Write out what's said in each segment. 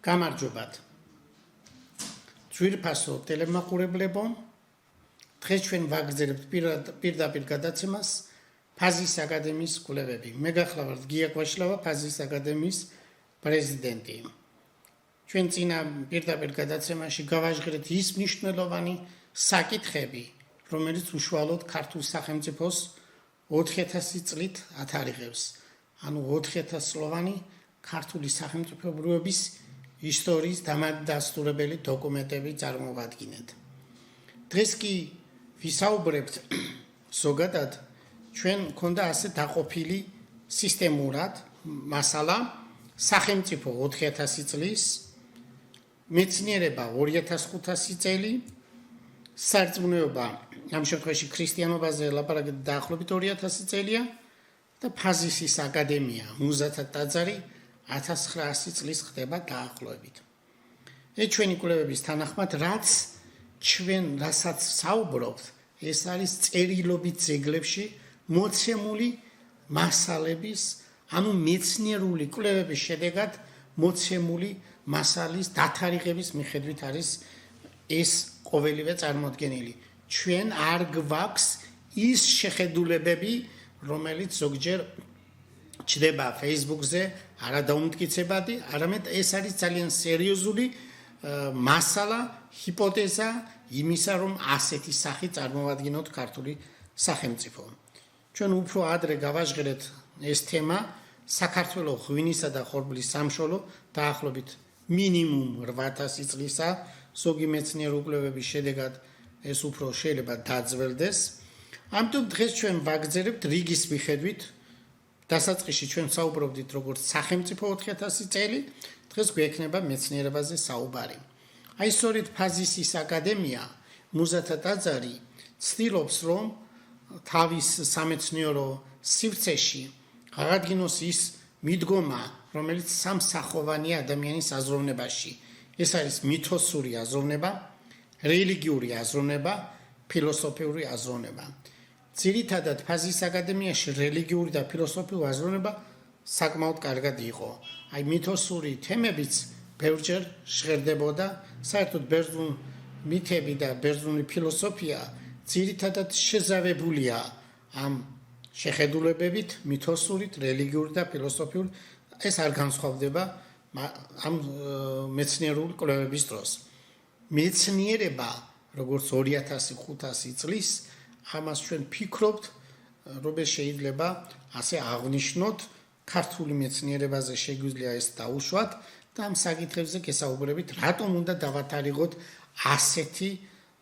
გამარჯობათ. ძვირფასო ტელემაყურებლებო, დღეს ჩვენ ვაგრძელებთ პირდაპირ გადაცემას ფაზის აკადემიის კვლევები. მე გახლავართ გია კვაშლავა, ფაზის აკადემიის პრეზიდენტი. ჩვენ წინა პირდაპირ გადაცემაში გავაჟღერეთ ის მნიშვნელოვანი საკითხები, რომელიც უშუალოდ ქართულ სახელმწიფოს 4000 წლით ათარიღებს. ანუ 4000 წლოვანი ქართული სახელმწიფოებრიობის ისტორიის დამადასტურებელი დოკუმენტები წარმოვადგინეთ. დღეს კი ვისაუბრებთ ზოგადად ჩვენ მქონდა ასე დაყოფილი სისტემურად მასალა სახელმწიფო 4000 წლის, მეცნიერება 2500 წელი, სარწმუნოება ამ შემთხვევაში ქრისტიანობაზე ლაპარაკით დაახლოებით 2000 წელია და ფაზისის აკადემია მუზათა ტაძარი 1900 წლის ხდება დაახლოებით. ეს ჩვენი კვლევების თანახმად, რასაც საუბრობთ, ეს არის წერილობით ძეგლებში მოცემული მასალების, ანუ მეცნიერული კვლევების შედეგად მოცემული მასალის დათარიღების მიხედვით არის ეს ყოველივე წარმოდგენილი. ჩვენ არ გვაქვს ის შეხედულებები, რომელიც ზოგჯერ ჩდება Facebook-ზე, არადაუმტკიცებადი, არამედ ეს არის ძალიან სერიოზული მასალა, ჰიპოთეზა იმისა, რომ ასეთი სახი წარმოვადგინოთ ქართული სახელმწიფო. ჩვენ უფრო ადრე გავაჟღერეთ ეს თემა, საქართველოს ღვინისა და ხორბლის სამშობლო დაახლოებით მინიმუმ 8000 წლისა, ზოგი მეცნიერული კვლევების შედეგად ეს უფრო შეიძლება დაძველდეს. ამიტომ დღეს ჩვენ ვაგრძელებთ რიგის მიხედვით. დასაწყისში ჩვენ საუბრობდით როგორც სახელმწიფო 4000 წელი, დღეს გვექნება მეცნიერებაზე საუბარი. აი სწორედ ფაზისის აკადემია, მუზათა ტაძარი ცდილობს, რომ თავის სამეცნიერო სივრცეში აღადგინოს ის მიდგომა, რომელიც სამსახოვანია ადამიანის აზროვნებაში. ეს არის მითოსური აზროვნება, რელიგიური აზროვნება, ფილოსოფიური აზროვნება. ძირითადად ფაზის აკადემიაში რელიგიური და ფილოსოფიური აზროვნება საკმაოდ კარგად იყო. აი მითოსური თემებიც ბევრჯერ ჟღერდებოდა, საერთოდ ბერძნული მითები და ბერძნული ფილოსოფია ძირითადად შეზავებულია ამ შეხედულებებით, მითოსურით, რელიგიური და ფილოსოფიური. ეს არ განსხვავდება ამ მეცნიერული კვლევების დროს. მეცნიერება, როგორც 2500 წლის, ამას ჩვენ ფიქრობთ, რომ შეიძლება ასე აღნიშნოთ, ქართული მეცნიერებაზე შეგვიძლია ეს დაუშვათ და ამ საკითხებზე გესაუბრებით, რატომ უნდა დავათარიღოთ ასეთი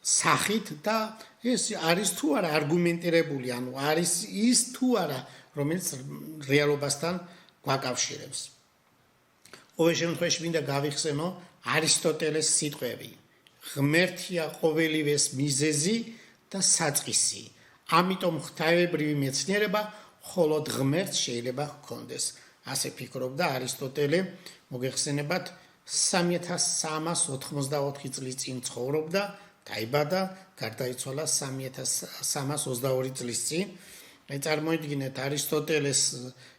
სახით და ეს არის თუ არა არგუმენტირებული, ანუ არის ის თუ არა, რომელიც რეალობასთან გვაკავშირებს. ყოველ შემთხვევაში მინდა გავიხსენო არისტოტელეს სიტყვები. ღმერთია ყოველივეს მიზეზი და საწყისი. ამიტომ ღვთაებრივი მეცნიერება მხოლოდ ღმერთს შეიძლება ჰქონდეს. ასე ფიქრობდა არისტოტელე, მოგეხსენებათ 3384 წლის წინ ცხოვრობდა, დაიბადა, გარდაიცვალა 3322 წლის წინ. აი წარმოიდგინეთ არისტოტელეს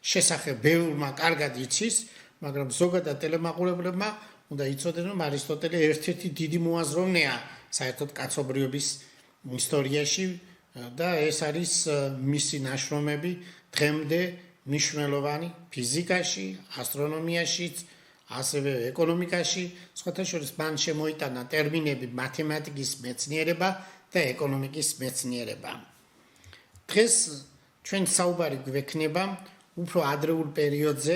შესახებ ბევრმა კარგად იცის, მაგრამ ზოგადად ტელემაყურებლებმა უნდა იცოდნენ, რომ არისტოტელე ერთ-ერთი დიდი მოაზროვნეა საერთოდ კაცობრიობის ისტორიაში და ეს არის მისი ნაშრომები დღემდე მნიშვნელოვანი ფიზიკაში, ასტრონომიაშიც, ასევე ეკონომიკაში. სხვათა შორის მან შემოიტანა ტერმინები მათემატიკის მეცნიერება და ეკონომიკის მეცნიერება. დღეს ჩვენ საუბარი გვექნება უფრო ადრეულ პერიოდზე,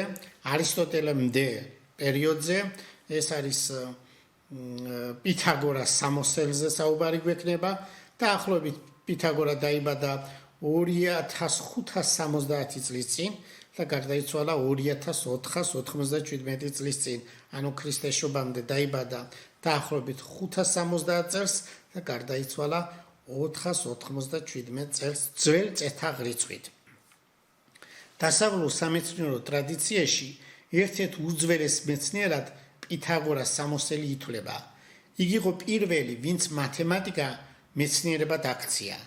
არისტოტელემდე პერიოდზე, ეს არის პითაგორას სამოსელზე საუბარი გვექნება. დაახლოებით პითაგორა დაიბადა 2570 წლის წინ და გარდაიცვალა 2497 წლის წინ. ანუ ქრისტესშობამდე დაიბადა დაახლოებით 570 წელს და გარდაიცვალა 497 წელს ძველ წეთაღ რიცხვით. დასავლურ სამეცნიერო ტრადიციაში ერთ-ერთ უძველეს მეცნიერად პითაგორას სამოსელი ითვლება. იგი იყო პირველი, ვინც მათემატიკა მეცნიერებად აქცია.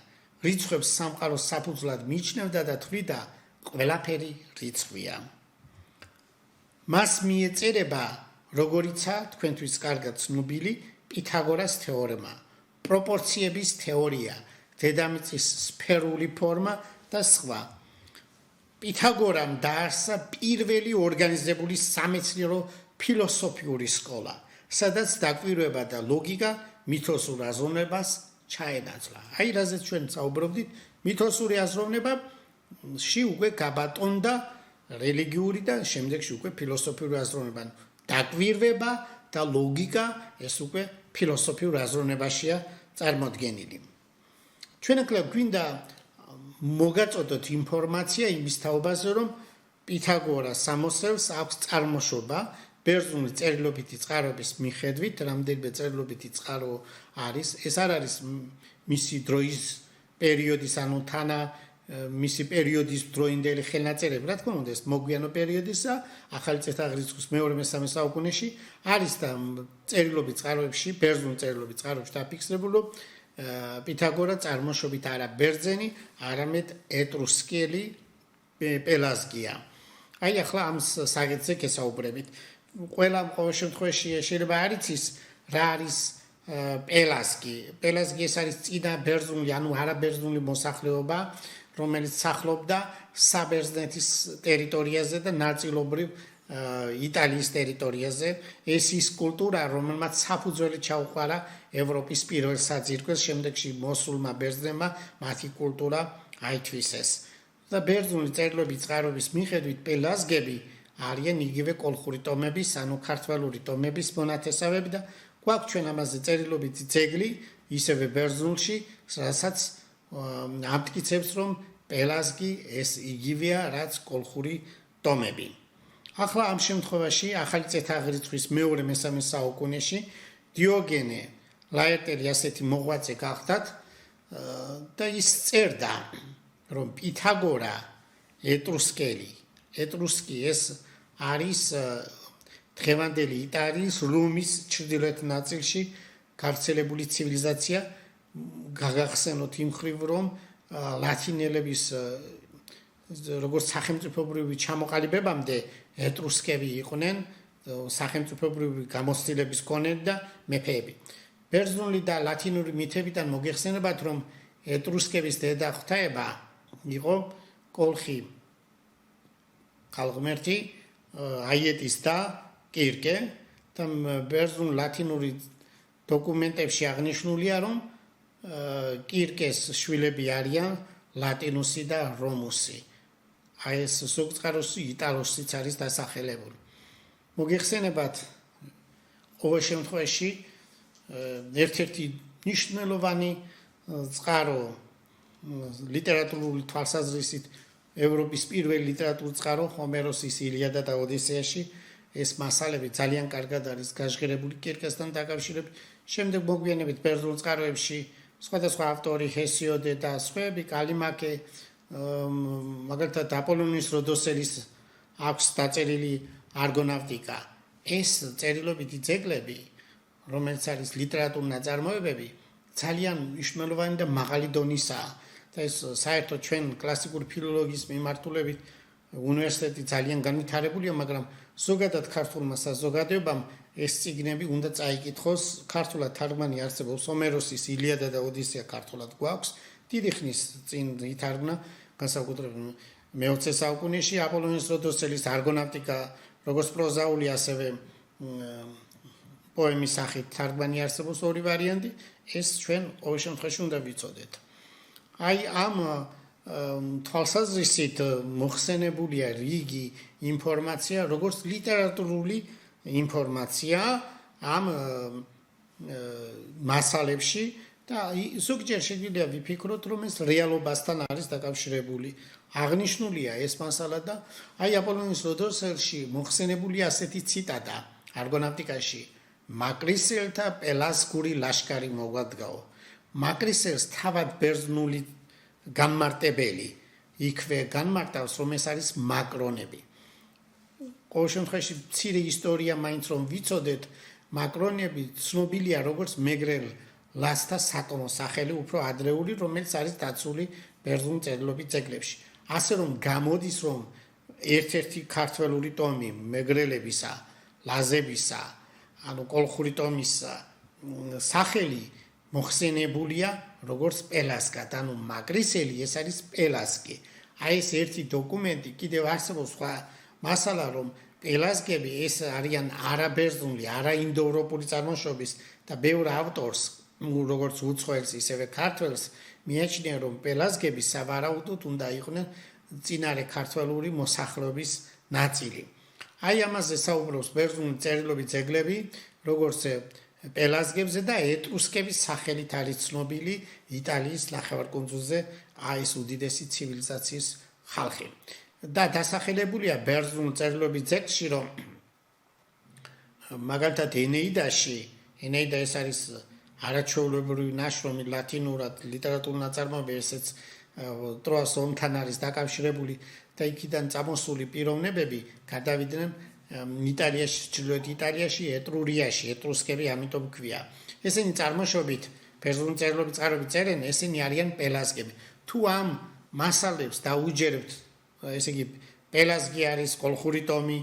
რიცხვებს სამყაროს საფუძვლად მიიჩნევდა და თვლიდა ყველაფერი რიცხვია. მას მიეწერება როგორიცაა თქვენთვის კარგად ცნობილი პითაგორას თეორემა, პროპორციების თეორია, დედამიწის სფერული ფორმა და სხვა. პითაგორამ დაარსა პირველი ორგანიზებული სამეცნიერო ფილოსოფიური სკოლა, სადაც დაკვირვება და ლოგიკა მითოსურ აზროვნებას ჩაენაცვლა. აი, რაზეც ჩვენ საუბრობდით, მითოსური აზროვნებაში უკვე გაბატონდა რელიგიური და შემდეგში უკვე ფილოსოფიური აზროვნება. დაკვირვება და ლოგიკა ეს უკვე ფილოსოფიურ აზროვნებაშია წარმოდგენილი. ჩვენ ახლა გვინდა მოგაწოდოთ ინფორმაცია იმის თაობაზე, რომ პითაგორას სამოსელს აქვს წარმოშობა ბერძნული წერილობითი წყაროების მიხედვით, რამდენიმე წერილობითი წყარო არის. ეს არ არის მისი დროის პერიოდის, ანუ თანა მისი პერიოდის დროინდელი ხელნაწერები, რა თქმა უნდა, ეს მოგვიანო პერიოდისა, ახალი წელთაღრიცხვის მეორე-მესამე საუკუნეში არის და წერილობით წყაროებში, ბერძნულ წერილობით წყაროებში დაფიქსირებული, რომ პითაგორა წარმოშობით არა ბერძენი, არამედ ეტრუსკელი პელაზგია. აი, ახლა ამ საკითხზე გესაუბრებით. ყველა ყოველ შემთხვევაში შეიძლება არ იცის რა არის პელაზგი. პელაზგი ეს არის წინა ბერძნული, ანუ არაბერძნული მოსახლეობა, რომელიც სახლობდა საბერძნეთის ტერიტორიაზე და ნაწილობრივ იტალიის ტერიტორიაზე. ეს ის კულტურა, რომელმაც საფუძველი ჩაუყარა ევროპის პირველ საძირკველს, შემდეგში მოსულმა ბერძნებმა მათი კულტურა აითვისეს. და ბერძნული წერილობითი წყაროების მიხედვით პელაზგები არიან იგივე კოლხური ტომების, ანუ ქართველური ტომების მონათესავები და გვაქვს ჩვენ ამაზე წერილობითი ძეგლი, ისევე ბერძნულში, რასაც ამტკიცებს, რომ პელაზგი ეს იგივეა, რაც კოლხური ტომები. ახლა ამ შემთხვევაში ახალი წელთაღრიცხვის მეორე-მესამე საუკუნეში დიოგენე ლაერტელი ასეთი მოღვაწე გახდათ და ის წერდა, რომ პითაგორა ეტრუსკი ეს არის დღევანდელი იტალიის რუმის ჩრდილოეთ ნაწილში გავრცელებული ცივილიზაცია. გაგახსენოთ იმ მხრივ, რომ ლათინელების როგორც სახელმწიფოებრივი ჩამოყალიბებამდე ეტრუსკები იყვნენ, სახელმწიფოებრივი გამოცდილების მქონეები და მეფეები. ბერძნული და ლათინური მითებიდან მოგეხსენებათ, რომ ეტრუსკების დედა ღვთაება იყო კოლხი, ხალღმერთი, აიეტის და კირკე და ბერძნულ ლათინური დოკუმენტებში აღნიშნულია, რომ კირკეს შვილები არიან ლატინუსი და რომუსი. აი ეს ზოგწყაროსი იტალოსიც არის დასახელებული. მოგეხსენებათ ყოველ შემთხვევაში ერთ-ერთი მნიშვნელოვანი წყარო ლიტერატურული თვალსაზრისით ევროპის პირველი ლიტერატურული წყარო ჰომეროსის ილიადა და ოდისეაში. ეს მასალები ძალიან კარგად არის გაჟღერებული კირკესთან დაკავშირებით. შემდეგ მოგვიანებით ბერძნულ წყაროებში სხვადასხვა ავტორი, ჰესიოდე და სხვაები, კალიმაკე, მაგალითად აპოლონიის როდოსელის აქვს დაწერილი არგონავტიკა. ეს წერილობითი ძეგლები, რომელიც არის ლიტერატურული ნაწარმოებები, ძალიან მნიშვნელოვანი და მაღალი დონისაა. და ეს საერთოდ ჩვენ კლასიკური ფილოლოგიის მიმართულებით უნივერსიტეტი ძალიან განვითარებულია, მაგრამ ზოგადად ქართულმა საზოგადოებამ ეს წიგნები უნდა წაიკითხოს. ქართულად თარგმანი არსებობს, ჰომეროსის ილიადა და ოდისეა ქართულად გვაქვს. დიდი ხნის წინ ითარგმნა, განსაკუთრებით მე-20 საუკუნეში აპოლონიის როდოსელის არგონავტიკა, როგორც პროზაული, ასევე პოემის სახით თარგმანი არსებობს ორი ვარიანტი. ეს ჩვენ ყოველ შემთხვევაში უნდა ვიცოდეთ. აი ამ თვალსაზრისით მოხსენებულია რიგი ინფორმაცია, როგორც ლიტერატურული ინფორმაცია ამ მასალებში და ზოგჯერ შეგვიძლია ვიფიქროთ, რომ ეს რეალობასთან არის დაკავშირებული. აღნიშნულია ეს მასალა და აი აპოლონიის როდოსელში მოხსენებულია ასეთი ციტატა არგონავტიკაში: მაკრისელთა პელაზგური ლაშქარი მოგვადგაო. მაკრისელს თავად ბერძნული განმარტებელი იქვე განმარტავს, რომ ეს არის მაკრონები. ყოველ შემთხვევაში მცირე ისტორია მაინც რომ ვიცოდეთ, მაკრონები ცნობილია როგორც მეგრელ ლასთა საკმო სახელი, უფრო ადრეული, რომელიც არის დაცული ბერძნულ წერილობით ძეგლებში. ასე რომ გამოდის, რომ ერთ-ერთი ქართველური ტომი მეგრელებისა ლაზებისა, ანუ კოლხური ტომის სახელი მოხსენებულია როგორც პელასგად, ანუ მაგრისელი ეს არის პელასგი. აი ეს ერთი დოკუმენტი კიდევ არსებობს სხვა მასალა, რომ პელასგები ეს არიან არაბერძნული, არაინდოევროპული წარმოშობის და ბევრ ავტორს, როგორც უცხოელს, ისევე ქართველს მიაჩნია, რომ პელასგები სავარაუდოდ უნდა იყვნენ წინარე ქართველური მოსახლეობის ნაწილი. აი ამაზე საუბრობს ბერძნული წერილობი ძეგლები, როგორც პელასგებზე და ეტრუსკების სახელით არის ცნობილი იტალიის ნახევარკუნძულზე ეს უდიდესი ცივილიზაციის ხალხი. და დასახელებულია ბერძნულ წერილობის ძეგლში, რომ მაგალითად ენეიდა ეს არის არაჩვეულებრივი ნაშრომი ლათინურად ლიტერატურული ნაწარმოები, ესეც ტროას ომთან არის დაკავშირებული და იქიდან წამოსული პიროვნებები გადავიდნენ იტალიაში, ჩრდილოეთ იტალიაში, ეტრურიაში, ეტრუსკები ამიტომ ქვია. ესენი წარმოშობით ბერძნული წერილობის წყაროები წერენ, ესენი არიან პელასგები. თუ ამ მასალებს დაუჯერებთ, ესე იგი პელასგი არის კოლხური ტომი,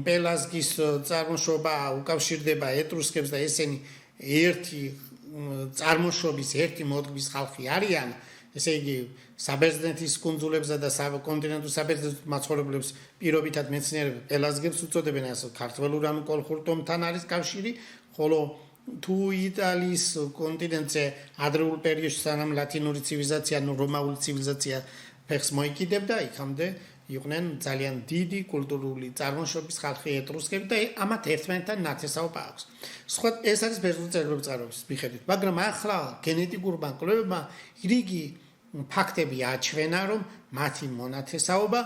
პელასგის წარმოშობა უკავშირდება ეტრუსკებს და ესენი ერთი წარმოშობის, ერთი მოდგმის ხალხი არიან, ესე იგი საბერძნეთის კუნძულებსა და კონტინენტურ საბერძნეთის მაცხოვრებლებს პირობითად მეცნიერები პელასგებს უწოდებენ, ასე ქართველურ ანუ კოლხურ ტომთან არის კავშირი, ხოლო თუ იტალიის კონტინენტზე ადრეულ პერიოდში სანამ ლათინური ცივილიზაცია, ანუ რომაული ცივილიზაცია ფეხს მოიკიდებდა, იქამდე იყვნენ ძალიან დიდი კულტურული წარმოშობის ხალხი ეტრუსკები და ამათ ერთმანეთთან ნათესაობა აქვს. სხვა ეს არის ბერძნული წერილობის წყაროების მიხედვით, მაგრამ ახლა გენეტიკურმა კვლევებმა რიგი ფაქტები აჩვენა, რომ მათი მონათესაობა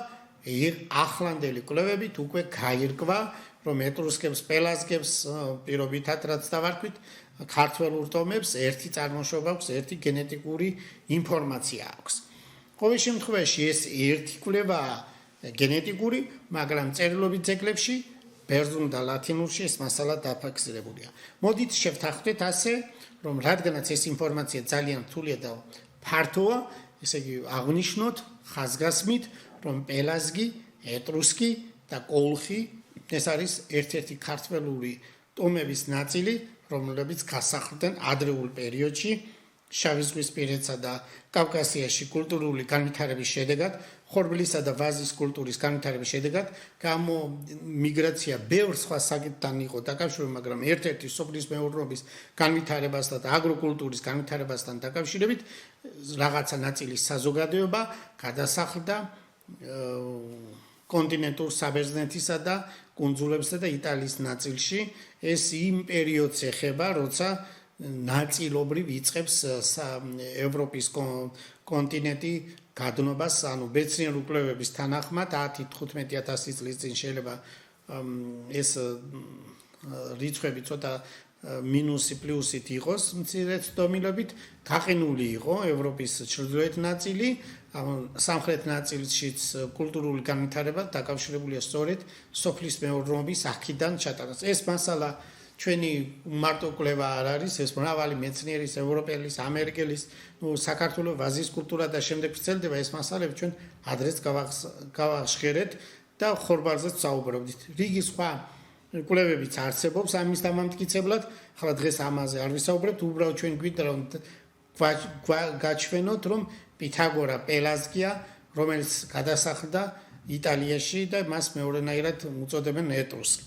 ახლანდელი კვლევებით უკვე გაირკვა, რომ ეტრუსკებს, პელასგებს პირობითად რაც დავარქვით, ქართველურ ტომებს ერთი წარმოშობა აქვს, ერთი გენეტიკური ინფორმაცია აქვს. ყოველ შემთხვევაში ეს ერთი კვლევაა გენეტიკური, მაგრამ წერილობით ძეგლებში ბერძნულ და ლათინურში ეს მასალა დაფიქსირებულია. მოდით შევთანხმდეთ ასე, რომ რადგანაც ეს ინფორმაცია ძალიან რთულია და ფართოა, ესე იგი აღნიშნოთ ხაზგასმით, რომ პელასგი, ეტრუსკი და კოლხი ეს არის ერთ-ერთი ქართველური ტომების ნაწილი, რომლებიც გასახლდნენ ადრეულ პერიოდში შავიზღვისპირეთსა და კავკასიაში კულტურული განვითარების შედეგად, ხორბლისა და ვაზის კულტურის განვითარების შედეგად, მიგრაცია ბევრ სხვა საკითხთან იყო დაკავშირებული, მაგრამ ერთ-ერთი სოფლის მეურნეობის განვითარებასთან და აგროკულტურის განვითარებასთან დაკავშირებით რაღაცა ნაწილის საზოგადოება გადასახლდა კონტინენტურ საბერძნეთისა და კუნძულებსა და იტალიის ნაწილში. ეს იმ პერიოდს ეხება, როცა ნაწილობრივ იწყებს ევროპის კონტინენტი გადნობას, ანუ მეცნიერული კვლევების თანახმად 10-15,000 წლის წინ შეიძლება ეს რიცხვები ცოტა მინუსი პლუსით იყოს, მცირე ცდომილობით გაყინული იყო ევროპის ჩრდილოეთ ნაწილი, სამხრეთ ნაწილშიც კულტურული განვითარება დაკავშირებულია სწორედ სოფლის მეურნეობის აქედან ჩატარებას. ეს მასალა ჩვენი მარტო კვლევა არ არის, ეს მრავალი მეცნიერის, ევროპელის, ამერიკელის, საქართველოს ვაზის კულტურა და შემდეგ ვრცელდება ეს მასალები ჩვენ ადრეს გავახშერეთ და ხორბალზეც საუბრობდით. რიგი სხვა კვლევებიც არსებობს ამის დამამტკიცებლად, ახლა დღეს ამაზე არ ვისაუბრებთ, უბრალოდ ჩვენ გვინდა რომ გაჩვენოთ, რომ პითაგორა პელასგია, რომელიც გადასახლდა იტალიაში და მას მეორენაირად უწოდებენ ეტრუსკი.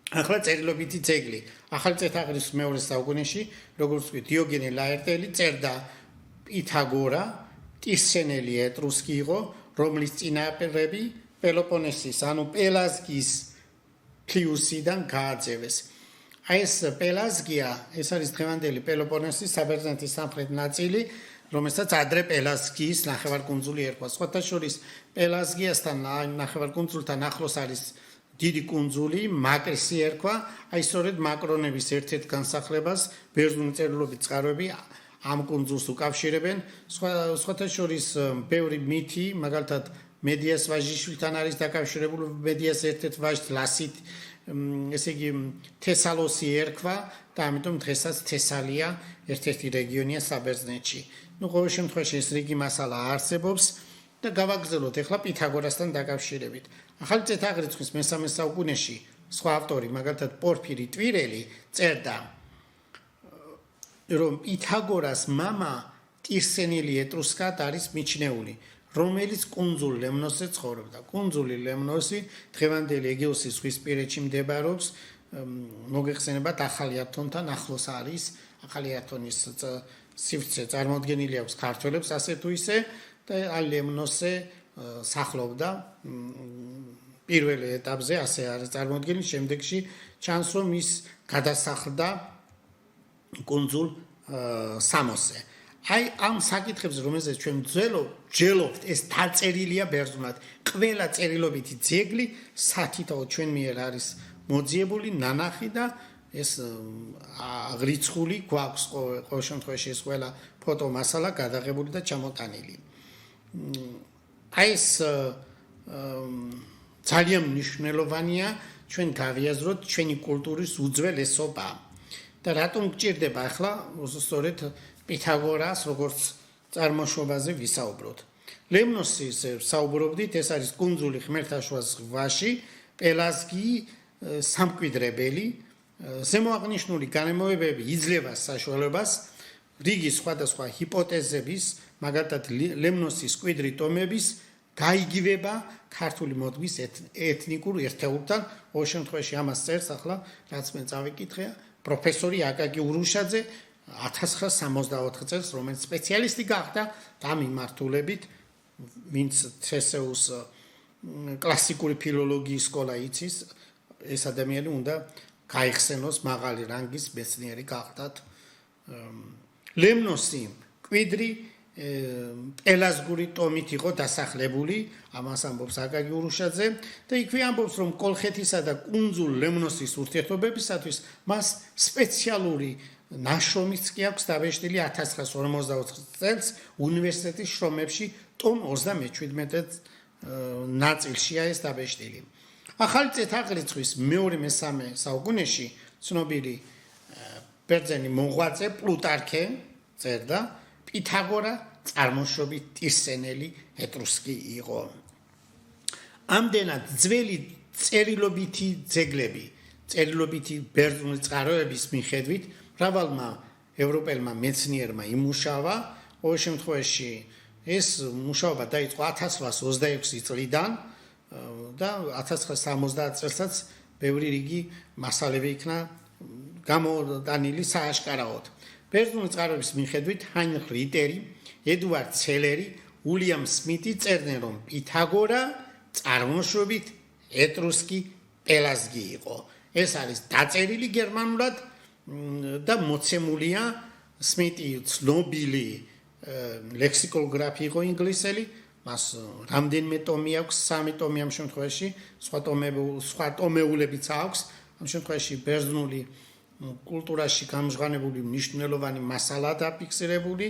ახლა წერილობითი ძეგლი. ახალი წელთაღრიცხვის მეორე საუკუნეში, როგორც ვთქვი, დიოგენე ლაერტელი წერდა პითაგორა, ტისენელი ეტრუსკი იყო, რომლის წინაპრები პელოპონესის, ანუ პელასგის ქლიუსიდან გააძევეს. აი ეს პელასგია, ეს არის დღევანდელი პელოპონესის საბერძნეთის სამხრეთ ნაწილი, რომელსაც ადრე პელასგიის ნახევარკუნძული ერქვა. სხვათა შორის პელასგიასთან ნახევარკუნძულთან ახლოს არის დიდი კუნძული, მაკრისი ერქვა, აი სწორედ მაკრონების ერთ-ერთ განსახლებას ბერძნული წერილობით წყაროები ამ კუნძულს უკავშირებენ. სხვათა შორის ბევრი მითი, მაგალითად მედიას ვაჟიშვილთან არის დაკავშირებული, მედიას ერთ-ერთ ვაჟს ლასით, ესე იგი თესალოსი ერქვა და ამიტომ დღესაც თესალია ერთ-ერთი რეგიონია საბერძნეთში. ყოველ შემთხვევაში ეს რიგი მასალა არსებობს და გავაგრძელოთ ახლა პითაგორასთან დაკავშირებით. ახალი წელთაღრიცხვის მესამე საუკუნეში სხვა ავტორი, მაგალითად პორფირი ტვირელი წერდა, რომ პითაგორას მამა ტირსენელი ეტრუსკად არის მიჩნეული, რომელიც კუნძულ ლემნოსზე ცხოვრობდა. კუნძული ლემნოსი დღევანდელი ეგეოსის ზღვისპირეთში მდებარეობს, მოგეხსენებათ ახალი ათონთან ახლოს არის, ახალი ათონის სივრცე წარმოდგენილი აქვს ქართველებს ასე თუ ისე და ლემნოსზე სახლობდა პირველ ეტაპზე ასე არის წარმოდგენილი, შემდეგში ჩანს რომ ის გადასახლდა კუნძულ სამოსზე. აი ამ საკითხებზე რომელზეც ჩვენ ვძველობთ ეს დაწერილია ბერძნულად. ყველა წერილობითი ძეგლი სათითაოდ ჩვენ მიერ არის მოძიებული, ნანახი და ეს რიცხული გვაქვს ყოველ შემთხვევაში ეს ყველა ფოტო მასალა გადაღებული და ჩამოტანილი. აი ეს ძალიან მნიშვნელოვანია ჩვენ გავიაზროთ ჩვენი კულტურის უძველესობა. და რატომ გჭირდება ახლა სწორედ პითაგორას როგორც წარმოშობაზე ვისაუბროთ. ლემნოსის საუბრობდით, ეს არის კუნძული ხმელთაშუა ზღვაში, პელაზგი სამკვიდრებელი, ზემოაღნიშნული განმეორებები იძლევა საშუალებას რიგი სხვადასხვა ჰიპოთეზების, მაგალითად ლემნოსის კვიდრი ტომების გაიგივება ქართული მოდღვის ეთნიკურ ერთეულთან, ყოველ შემთხვევაში ამას წერს ახლა, რაც მე წავიკითხე, პროფესორი აკაკი ურუშაძე 1964 წელს, რომელიც სპეციალისტი გახდა და მიმართულებით, ვინც თესეუს კლასიკური ფილოლოგიის სკოლა იცის, ეს ადამიანი უნდა გაიხსენოს მაღალი რანგის მეცნიერი გახდათ. ლემნოსი კვიდრი პელაზგური ტომით იყო დასახლებული, ამას ამბობს აკაკი ურუშაძე და იქვე ამბობს, რომ კოლხეთისა და კუნძულ ლემნოსის ურთიერთობებისათვის მას სპეციალური ნაშრომიც კი აქვს დაბეჭდილი 1954 წელს უნივერსიტეტის შრომებში ტომ 37 ნაწილშია ეს დაბეჭდილი. ახალი წელთაღრიცხვის მეორე-მესამე საუკუნეში ცნობილი ბერძენი მოღვაწე პლუტარქე წერდა პითაგორა წარმოშობით ტირსენელი ეტრუსკი იყო. ამდენად ძველი წერილობითი ძეგლები, წერილობითი ბერძნული წყაროების მიხედვით მრავალმა ევროპელმა მეცნიერმა იმუშავა, ყოველ შემთხვევაში ეს მუშაობა დაიწყო 1826 წლიდან და 1970 წელსაც ბევრი რიგი მასალები იქნა გამოტანილი სააშკარაოდ. ბერძნული წყაროების მიხედვით ჰაინრიხ რიტერი, ედუარდ ცელერი, უილიამ სმიტი წერდნენ, რომ პითაგორა წარმოშობით ეტრუსკი პელაზგი იყო. ეს არის დაწერილი გერმანულად და მოცემულია სმიტი ცნობილი ლექსიკოგრაფი იყო ინგლისელი, მას რამდენიმე ტომი აქვს, 3 ტომი ამ შემთხვევაში, სხვა ტომეულებიც აქვს, ამ შემთხვევაში ბერძნული კულტურაში გამჟღავნებული მნიშვნელოვანი მასალა დაფიქსირებული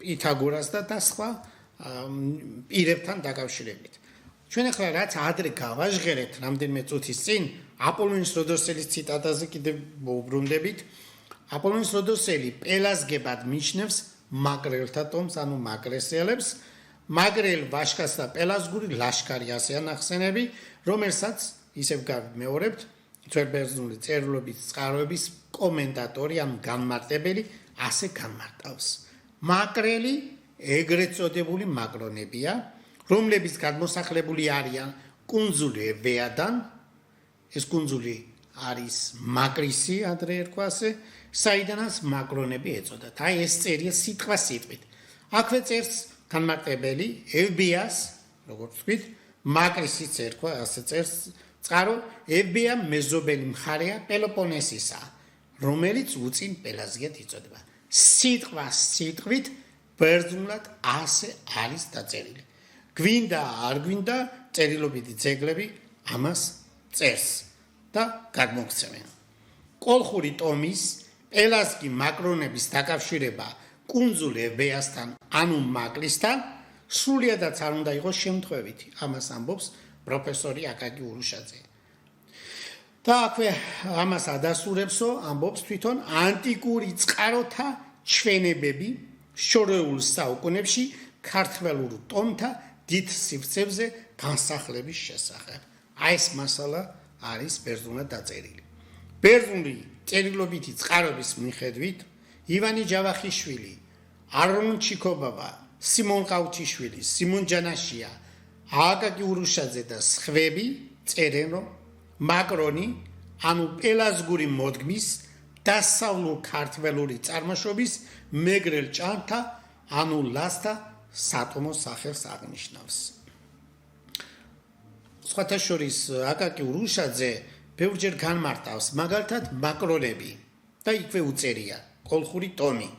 პითაგორას და სხვა პირებთან დაკავშირებით. ჩვენ ახლა რაც ადრე გავაჟღერეთ რამდენიმე წუთის წინ აპოლონის როდოსელის ციტატაზე კიდევ მოვუბრუნდებით. აპოლონის როდოსელი პელაზგებად მიჩნევს მაგრელთა ტომს, ანუ მაგრესელებს, მაგრელ ვაშკას და პელაზგური ლაშქარი ასე ანახსენები, რომელსაც ისევ გავიმეორებთ ძველბერძნული წერილობის წყაროების კომენტატორი ან განმარტებელი ასე განმარტავს. მაგრელი ეგრეთ წოდებული მაგრონებია, რომლებიც გადმოსახლებული არიან კუნძულ ევეადან, ეს კუნძული არის მაგრისი, ადრე ერქვა ასე, საიდანაც მაგრონები ეწოდათ. აი ეს წერია სიტყვა სიტყვით. აქვე წერს განმარტებელი ევბიას, როგორც ვთქვით, მაგრისიც ერქვა, ასე წერს წყარო, ევბია მეზობელი მხარეა პელოპონესისა, რომელიც უწინ პელაზგიად იწოდება. სიტყვა სიტყვით ბერძნულად ასე არის დაწერილი. გვინდა არ გვინდა წერილობითი ძეგლები ამას წერს და გადმოგცემენ. კოლხური ტომის პელაზგი მაგრონების დაკავშირება კუნძულ ევბეასთან, ანუ მაკლისთან, სრულიადაც არ უნდა იყოს შემთხვევითი. ამას ამბობს პროფესორი აკაკი ურუშაძე. და აქვე ამას ადასტურებსო, ამბობს თვითონ ანტიკური წყაროთა ჩვენებები შორეულ საუკუნეებში ქართველურ ტომთა დიდ სივრცეებზე განსახლების შესახებ. აი ეს მასალა არის ბერძნულად დაწერილი. ბერძნული წერილობითი წყარობის მიხედვით ივანი ჯავახიშვილი, არონ ჩიქობავა, სიმონ ყავჩიშვილი, სიმონ ჯანაშია, აკაკი ურუშაძე და სხვები წერენ, რომ მაკრონი, ანუ პელაზგური მოდგმის დასავლურ ქართველური წარმოშობის მეგრელ ჭანთა, ანუ ლასთა სატომოს სახელს აღნიშნავს. სხვათა შორის აკაკი ურუშაძე ბევრჯერ განმარტავს, მაგალითად მაკრონები და იქვე უწერია კოლხური ტომი,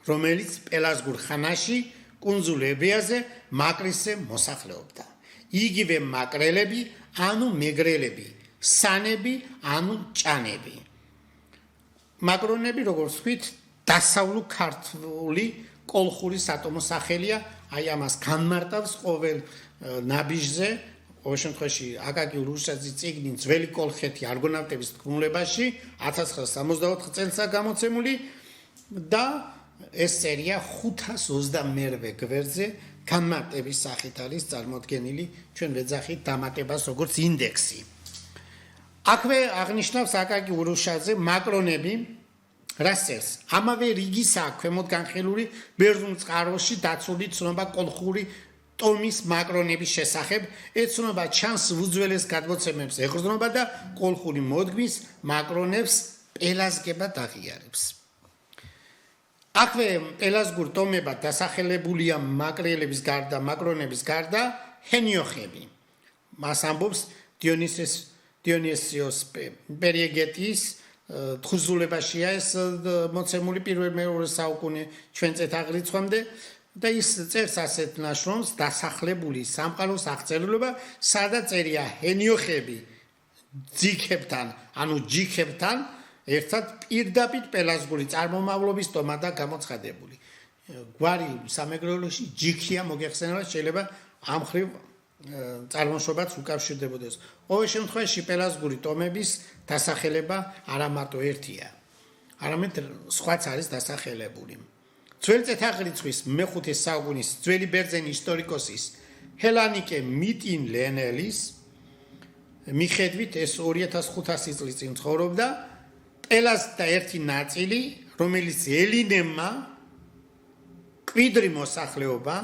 რომელიც პელაზგურ ხანაში კუნძულ ებიაზე მაკრისზე მოსახლეობდა. იგივე მაკრელები, ანუ მეგრელები, სანები, ანუ ჭანები. მაკრონები, როგორც ვთქვით, დასავლურ ქართული კოლხური სატომოს სახელია, აი ამას განმარტავს ყოველ ნაბიჯზე, ყოველ შემთხვევაში აკაკი ურუშაძის წიგნი ძველი კოლხეთი არგონავტების თქმულებაში 1964 წელსაა გამოცემული და ეს წერია 528 გვერდზე განმარტების სახით არის წარმოდგენილი, ჩვენ ვეძახით დამატებას როგორც ინდექსი. აქვე აღნიშნავს აკაკი ურუშაძე მაკრონები რას წერს? ამავე რიგისაა ქვემოთ განხილული ბერძნულ წყაროში დაცული ცნობა კოლხური ტომის მაკრონების შესახებ, ეცნობა ჩანს უძველეს გადმოცემებს ეხრძნობა და კოლხური მოდგმის მაკრონებს პელაზგებად აღიარებს. აქვე პელაზგურ ტომებად დასახელებულია მაკრელების გარდა, მაკრონების გარდა ჰენიოხები. მას ამბობს დიონისიოს პერიეგეტის თხზულებაშია ეს მოცემული პირველ-მეორე საუკუნე ჩვენ წელთაღრიცხვამდე და ის წერს ასეთ ნაშრომს დასახლებული სამყაროს აღწერილობა, სადაც წერია ჰენიოხები ძიქებთან, ანუ ჯიქებთან ერთად პირდაპირ პელაზგური წარმომავლობის ტომადა გამოცხადებული. გვარი სამეგრელოში ჯიქია მოგეხსენება, შეიძლება ამ ხრივ წარმოშობაც უკავშირდებოდეს. ყოველ შემთხვევაში პელაზგური ტომების დასახელება არა მარტო ერთია, არამედ სხვაც არის დასახელებული. ძველი წელთაღრიცხვის მეხუთე საუკუნის ძველი ბერძენი ისტორიკოსის ჰელანიკე მიტინ-ლენელის მიხედვით ეს 2500 წლის წინ ცხოვრობდა. პელაზ და ერთი ნაწილი, რომელიც ელინებმა კვიდრი მოსახლეობა,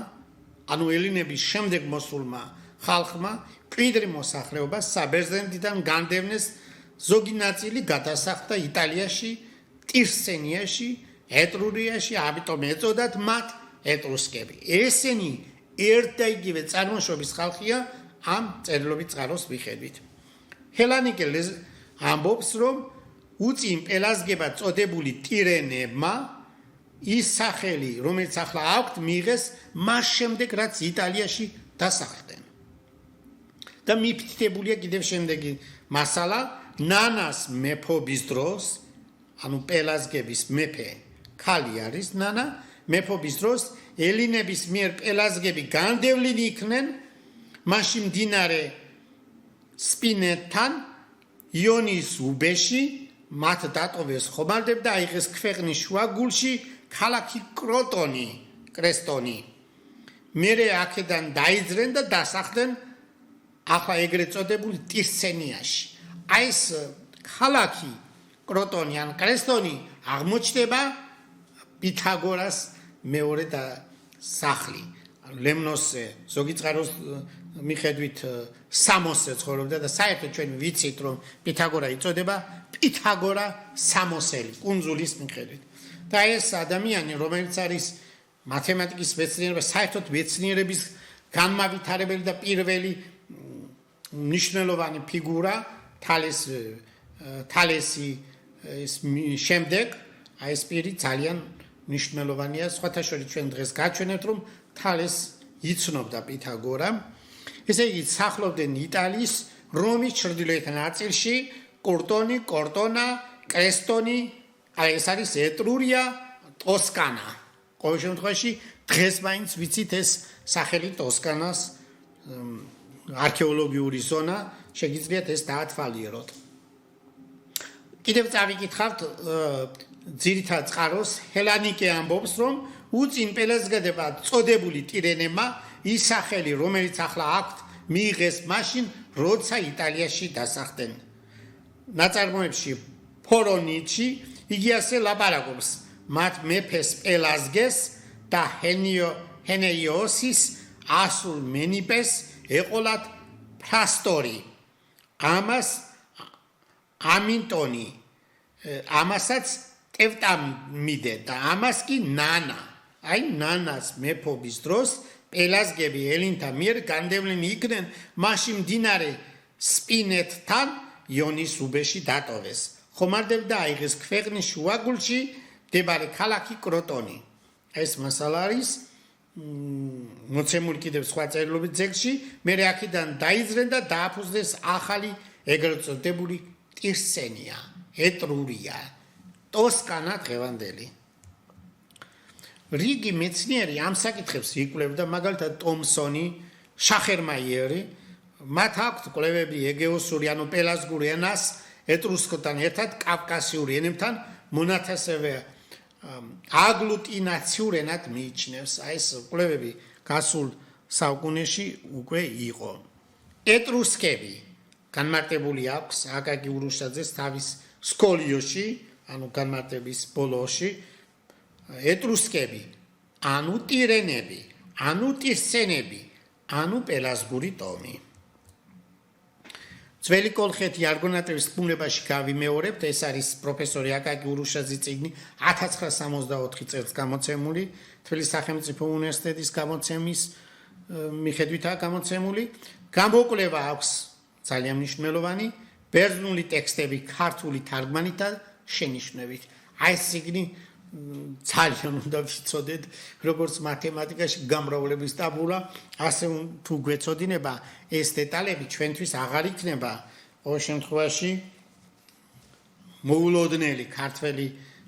ანუ ელინების შემდეგ მოსულმა ხალხმა კვიდრი მოსახლეობა საბერძნეთიდან განდევნეს, ზოგი ნაწილი გადასახლდა იტალიაში, ტირსენიაში, ეტრურიაში, ამიტომ ეწოდათ მათ ეტრუსკები. ესენი ერთ და იგივე წარმოშობის ხალხია ამ წერილობით წყაროს მიხედვით. ჰელანიკე ამბობს, რომ უწინ პელაზგებად წოდებული ტირენებმა ის სახელი, რომელიც ახლა აქვთ, მიიღეს მას შემდეგ, რაც იტალიაში დასახლდნენ. და მიფიქრებულია კიდევ შემდეგი მასალა, ნანას მეფობის დროს, ანუ პელაზგების მეფე ქალი არის ნანა, მეფობის დროს ელინების მიერ პელაზგები განდევლინი იქნენ, მაშინ მდინარე სპინეთთან იონის უბეში მათ დატოვეს ხომალდებ და აიღეს ქვეყნის შუაგულში ქალაქი კრესტონი. მერე აქედან დაიძრენ და დასახლდნენ ახლა ეგრეთ წოდებული ტირსენიაში. აი ეს ქალაქი კროტონი ან კრესტონი აღმოჩნდება პითაგორას მეორე და სახლი. ლემნოსზე ზოგი წყაროს მიხედვით სამოსზე ცხოვრობდა და საერთოდ ჩვენ ვიცით, რომ პითაგორა იწოდება პითაგორა სამოსელი კუნძულის მიხედვით. და ეს ადამიანი, რომელიც არის მათემატიკის მეცნიერება, საერთოდ მეცნიერების განმავითარებელი და პირველი მნიშვნელოვანი ფიგურა თალესი შემდეგ, აი ეს პირი ძალიან მნიშვნელოვანია. სხვათა შორის ჩვენ დღეს გაჩვენებთ, რომ თალეს იცნობდა პითაგორა. ესე იგი, სახლობდნენ იტალიის რომის ჩრდილოეთ ნაწილში, კორტონა, კრესტონი, აი ეს არის ეტრურია, ტოსკანა. ყოველ შემთხვევაში დღეს მაინც ვიცით ეს სახელი ტოსკანას არქეოლოგიური ზონა, შეგიძლიათ ეს დაათვალიეროთ. კიდევ წავიკითხავთ ძირითად წყაროს, ჰელანიკე ამბობს, რომ უწინ პელაზგებად წოდებული ტირენებმა ის სახელი, რომელიც ახლა აქვთ, მიიღეს მაშინ, როცა იტალიაში დასახლდნენ. ნაწარმოებში ფორონიჩი იგი ასე ლაპარაკობს მათ მეფეს პელაზგეს და ჰენეიოსის ასულ მენიპეს ეყოლათ ფრასტორი ამას ამინტონი ამასაც ტევტამიდე და ამას კი ნანა აი ნანას მეფობის დროს პელაზგები ელინთა მიერ განდევლენი იქნენ მაშინ მდინარე სპინეთთან იონის უბეში დატოვეს ხომარდებდა აიღეს ქვეყნის შუაგულში მდებარე ქალაქი კროტონი ეს მასალა არის მოცემული კიდევ სხვა წერილობით ძეგლში მე აქედან დაიძრენ და დააფუძნეს ახალი ეგრეთ წოდებული ტირსენია ეტრურია ტოსკანა დღევანდელი რიგი მეცნიერი ამ საკითხებს იკვლევდა მაგალითად ტომსონი შახერმაიერი მათ აქვთ კვლევები ეგეოსური ანუ პელაზგური ენას ეტრუსკოთან ერთად კავკასიური ენებთან მონათესავე აგლუტინაციურ ენად მიიჩნევს აი ეს კვლევები გასულ საუკუნეში უკვე იყო ეტრუსკები განმარტებული აქვს აკაკი ურუშაძეს თავის სკოლიოში ანუ განმარტების ბოლოში ეტრუსკები ანუ ტირენები ანუ ტირსენები ანუ პელაზგური ტომი ძველი კოლხეთი არგონავტების ბუნებაში გავიმეორებთ ეს არის პროფესორი აკაკი ურუშაძის წიგნი 1964 წელს გამოცემული თბილისის სახელმწიფო უნივერსიტეტის გამოცემის მიხედვითაა გამოცემული გამოკვლევა აქვს ძალიან მნიშვნელოვანი ბერძნული ტექსტები ქართული თარგმანით და შენიშვნებით აი ეს წიგნი ძალიან უნდა ვიცოდეთ როგორც მათემატიკაში გამრავლების ტაბულა ასე თუ გვეცოდინება ეს დეტალები ჩვენთვის აღარ იქნება ყოველ შემთხვევაში მოულოდნელი ქართველი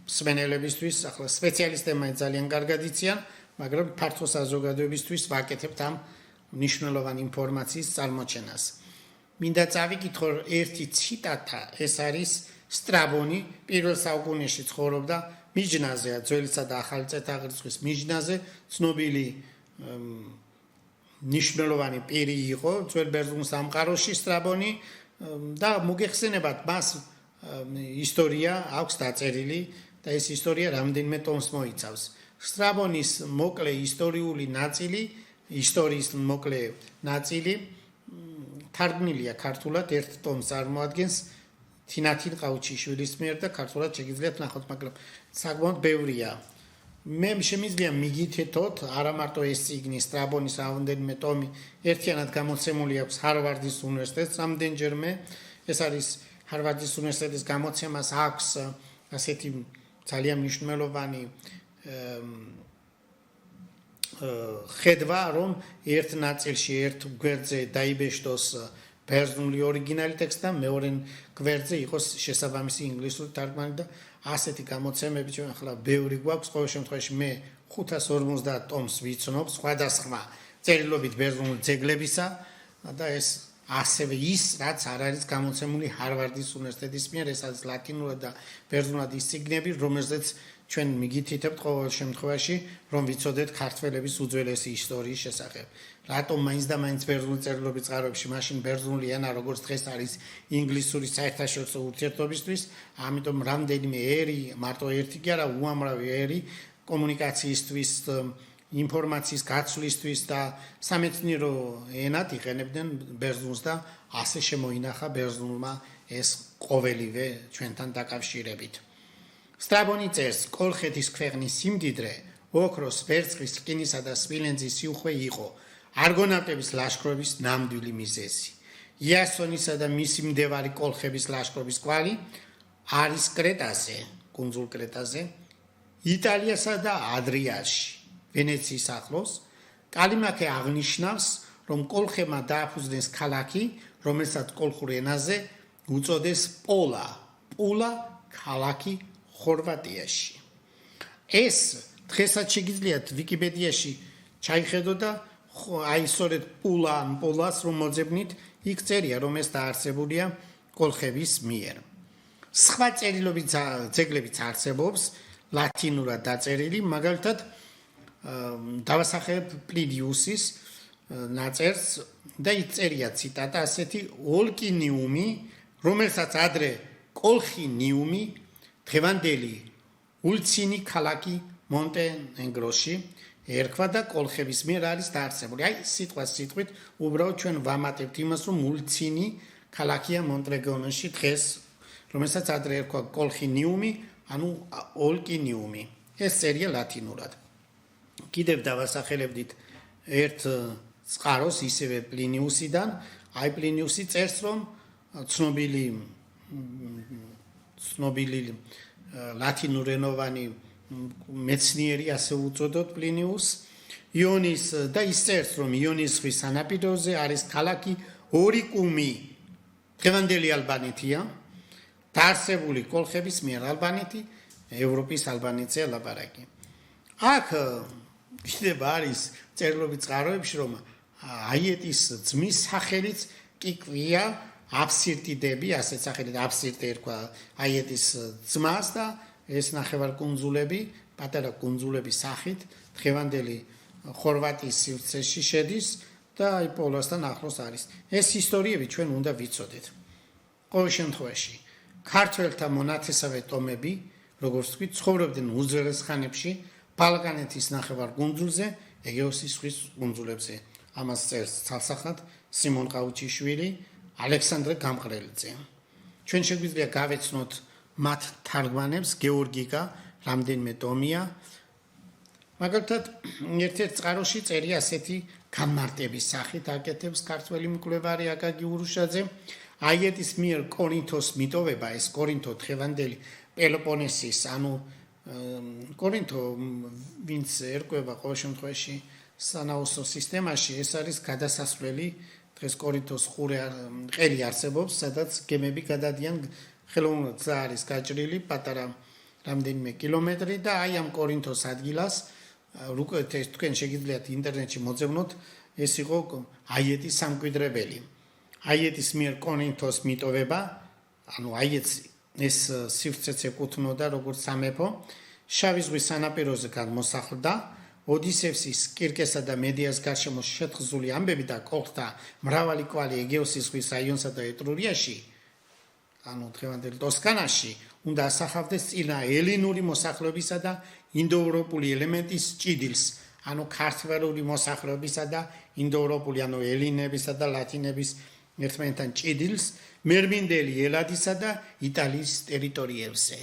მსმენელებისთვის ახლა სპეციალისტებმა ძალიან კარგად იციან მაგრამ ფართო საზოგადოებისთვის ვაკეთებთ ამ მნიშვნელოვანი ინფორმაციის წარმოჩენას მინდა წავიკითხო ერთი ციტატა ეს არის სტრაბონი პირველ საუკუნეში ცხოვრობდა მიჯნაზე ძველისა და ახალი წეთაღრიცხვის მიჯნაზე ცნობილი მნიშვნელოვანი პირი იყო ძველ ბერძნულ სამყაროში სტრაბონი და მოგეხსენებათ მას ისტორია აქვს დაწერილი და ეს ისტორია რამდენიმე ტომს მოიცავს სტრაბონის მოკლე ისტორიული ნაწილი ისტორიის მოკლე ნაწილი თარგმნილია ქართულად ერთ ტომს წარმოადგენს თინათინ ყაუჩიშვილის მიერ და ქართულად შეგიძლიათ ნახოთ, მაგრამ საკმაოდ ბევრია. მე შემიძლია მიგითეთოთ, არა მარტო ეს წიგნი სტრაბონის რამდენიმე ტომი ერთიანად გამოცემული აქვს ჰარვარდის უნივერსიტეტს რამდენჯერმე. ეს არის ჰარვარდის უნივერსიტეტის გამოცემას აქვს ასეთი ძალიან მნიშვნელოვანი ხედვა, რომ ერთ ნაწილში ერთ გვერდზე დაიბეჭდოს ბერძნული ორიგინალი ტექსტი და მეორე გვერდზე იყოს შესაბამისი ინგლისური თარგმანი და ასეთი გამოცემები ჩვენ ახლა ბევრი გვაქვს ყოველ შემთხვევაში მე 550 ტომს ვიცნობ სხვადასხვა წერილობით ბერძნული ძეგლებისა და ეს ასევე ის რაც არ არის გამოცემული ჰარვარდის უნივერსიტეტის მიერ ეს არის ლათინურად და ბერძნულად ის წიგნები რომელზეც ჩვენ მიგითითებთ ყოველ შემთხვევაში რომ ვიცოდეთ ქართველების უძველესი ისტორიის შესახებ რატომ მაინც და მაინც ბერძნული წერილობის წყაროებში მაშინ ბერძნული ენა როგორც დღეს არის ინგლისური საერთაშორისო ურთიერთობისთვის ამიტომ რამდენიმე ერი მარტო ერთი კი არა უამრავი ერი კომუნიკაციისთვის ინფორმაციის გაცვლისთვის და სამეცნიერო ენად იყენებდნენ ბერძნულს და ასე შემოინახა ბერძნულმა ეს ყოველივე ჩვენთან დაკავშირებით სტრაბონი წერს კოლხეთის ქვეყნის სიმდიდრე ოქროს ვერცხლის რკინისა და სპილენძის სიუხვე იყო არგონავტების ლაშქრობის ნამდვილი მიზეზი იასონისა და მისი მდევარი კოლხების ლაშქრობის კვალი არის კრეტაზე კუნძულ კრეტაზე იტალიასა და ადრიაში ვენეციის ახლოს კალიმაქე აღნიშნავს რომ კოლხებმა დააფუძნეს ქალაქი რომელსაც კოლხურ ენაზე უწოდეს პულა ქალაქი ხორვატიაში ეს დღესაც შეგიძლიათ ვიკიპედიაში ჩაიხედო და აი სწორედ პულას რომ მოძებნით იქ წერია რომ ეს დაარსებულია კოლხების მიერ სხვა ძეგლებიც არსებობს ლათინურად დაწერილი მაგალითად დავასახელებ პლინიუსის ნაწერს და იწერია ციტატა ასეთი ოლკინიუმი რომელსაც ადრე კოლხინიუმი დღევანდელი ულცინი ქალაქი მონტენეგროში ერქვა და კოლხების მიერ არის დაარსებული. აი სიტყვით უბრალოდ ჩვენ ვამატებთ იმას, რომ ულცინი ქალაქია მონტენეგროში დღეს, რომელსაც ადრე ერქვა კოლხინიუმი, ანუ ოლკინიუმი. ეს წერია ლათინურად. კიდევ დავასახელებდით ერთ წყაროს ისევე პლინიუსიდან. აი პლინიუსი წერს, რომ ცნობილი ლათინურენოვანი მეცნიერი ასე უწოდოთ პლინიუს იონის და ის წერს, რომ იონის ზღვის სანაპიროზე არის ქალაქი ორიკუმი, დღევანდელი ალბანეთია, დაარსებული კოლხების მიერ. ალბანეთი ევროპის ალბანეთზე ლაპარაკი. აქ კიდევ არის წერილობით წყაროებში, რომ აიეტის ძმის სახელიც კი კვია აფსირტიდები, ასეთ სახელით აფსირტე ერქვა აიეტის ძმას და ეს ნახევარკუნძულები, პატარა კუნძულების სახით დღევანდელი ხორვატიის სივრცეში შედის და აი პოლოსთან ახლოს არის. ეს ისტორიები ჩვენ უნდა ვიცოდეთ. ყოველ შემთხვევაში, ქართველთა მონათესავე ტომები, როგორც თქვი, ცხოვრობდნენ უძველეს ხანებში ბალკანეთის ნახევარკუნძულზე, ეგეოსის ზღვის კუნძულებზე. ამას წერს ცალსახად სიმონ ყაუჩიშვილი, ალექსანდრე გამყრელიძე. ჩვენ შეგვიძლია გავეცნოთ მათ თარგმანებს, გეორგიკა, რამდენიმე ტომია. მაგალითად, ერთ-ერთ წყაროში წერია ასეთი გამარტების სახით აკეთებს ქართველი მკვლევარი აკაკი ურუშაძე. აიეტის მიერ კორინთოს მიტოვება, ეს კორინთო დღევანდელი პელოპონესის, ანუ კორინთო, ვინც ერკვევა ყოველ შემთხვევაში სანაოსნო სისტემაში, ეს არის გადასასვლელი. დღეს კორინთოს ყელი არსებობს, სადაც გემები გადადიან, ხელოვნურად გზა არის გაჭრილი, პატარა რამდენიმე კილომეტრი და აი ამ კორინთოს ადგილას, თქვენ შეგიძლიათ ინტერნეტში მოძებნოთ, ეს იყო აიეტის სამკვიდრებელი. აიეტის მიერ კორინთოს მიტოვება, ანუ აიეტს ეს სივრცეც ეკუთვნოდა როგორც სამეფო, შავი ზღვის სანაპიროზე გადმოსახლდა. ოდისევსის, კირკესა და მედიას გარშემო შეთხზული ამბები და კოლხთა მრავალი კვალი ეგეოსის ზღვის რაიონსა და ეტრურიაში, ანუ დღევანდელ ტოსკანაში, უნდა ასახავდეს წინა ელინური მოსახლეობისა და ინდოევროპული ელემენტის ჭიდილს, ანუ ქართველური მოსახლეობისა და ინდოევროპული, ანუ ელინებისა და ლათინების ერთმანეთთან ჭიდილს, მერმინდელი ელადისა და იტალიის ტერიტორიებზე.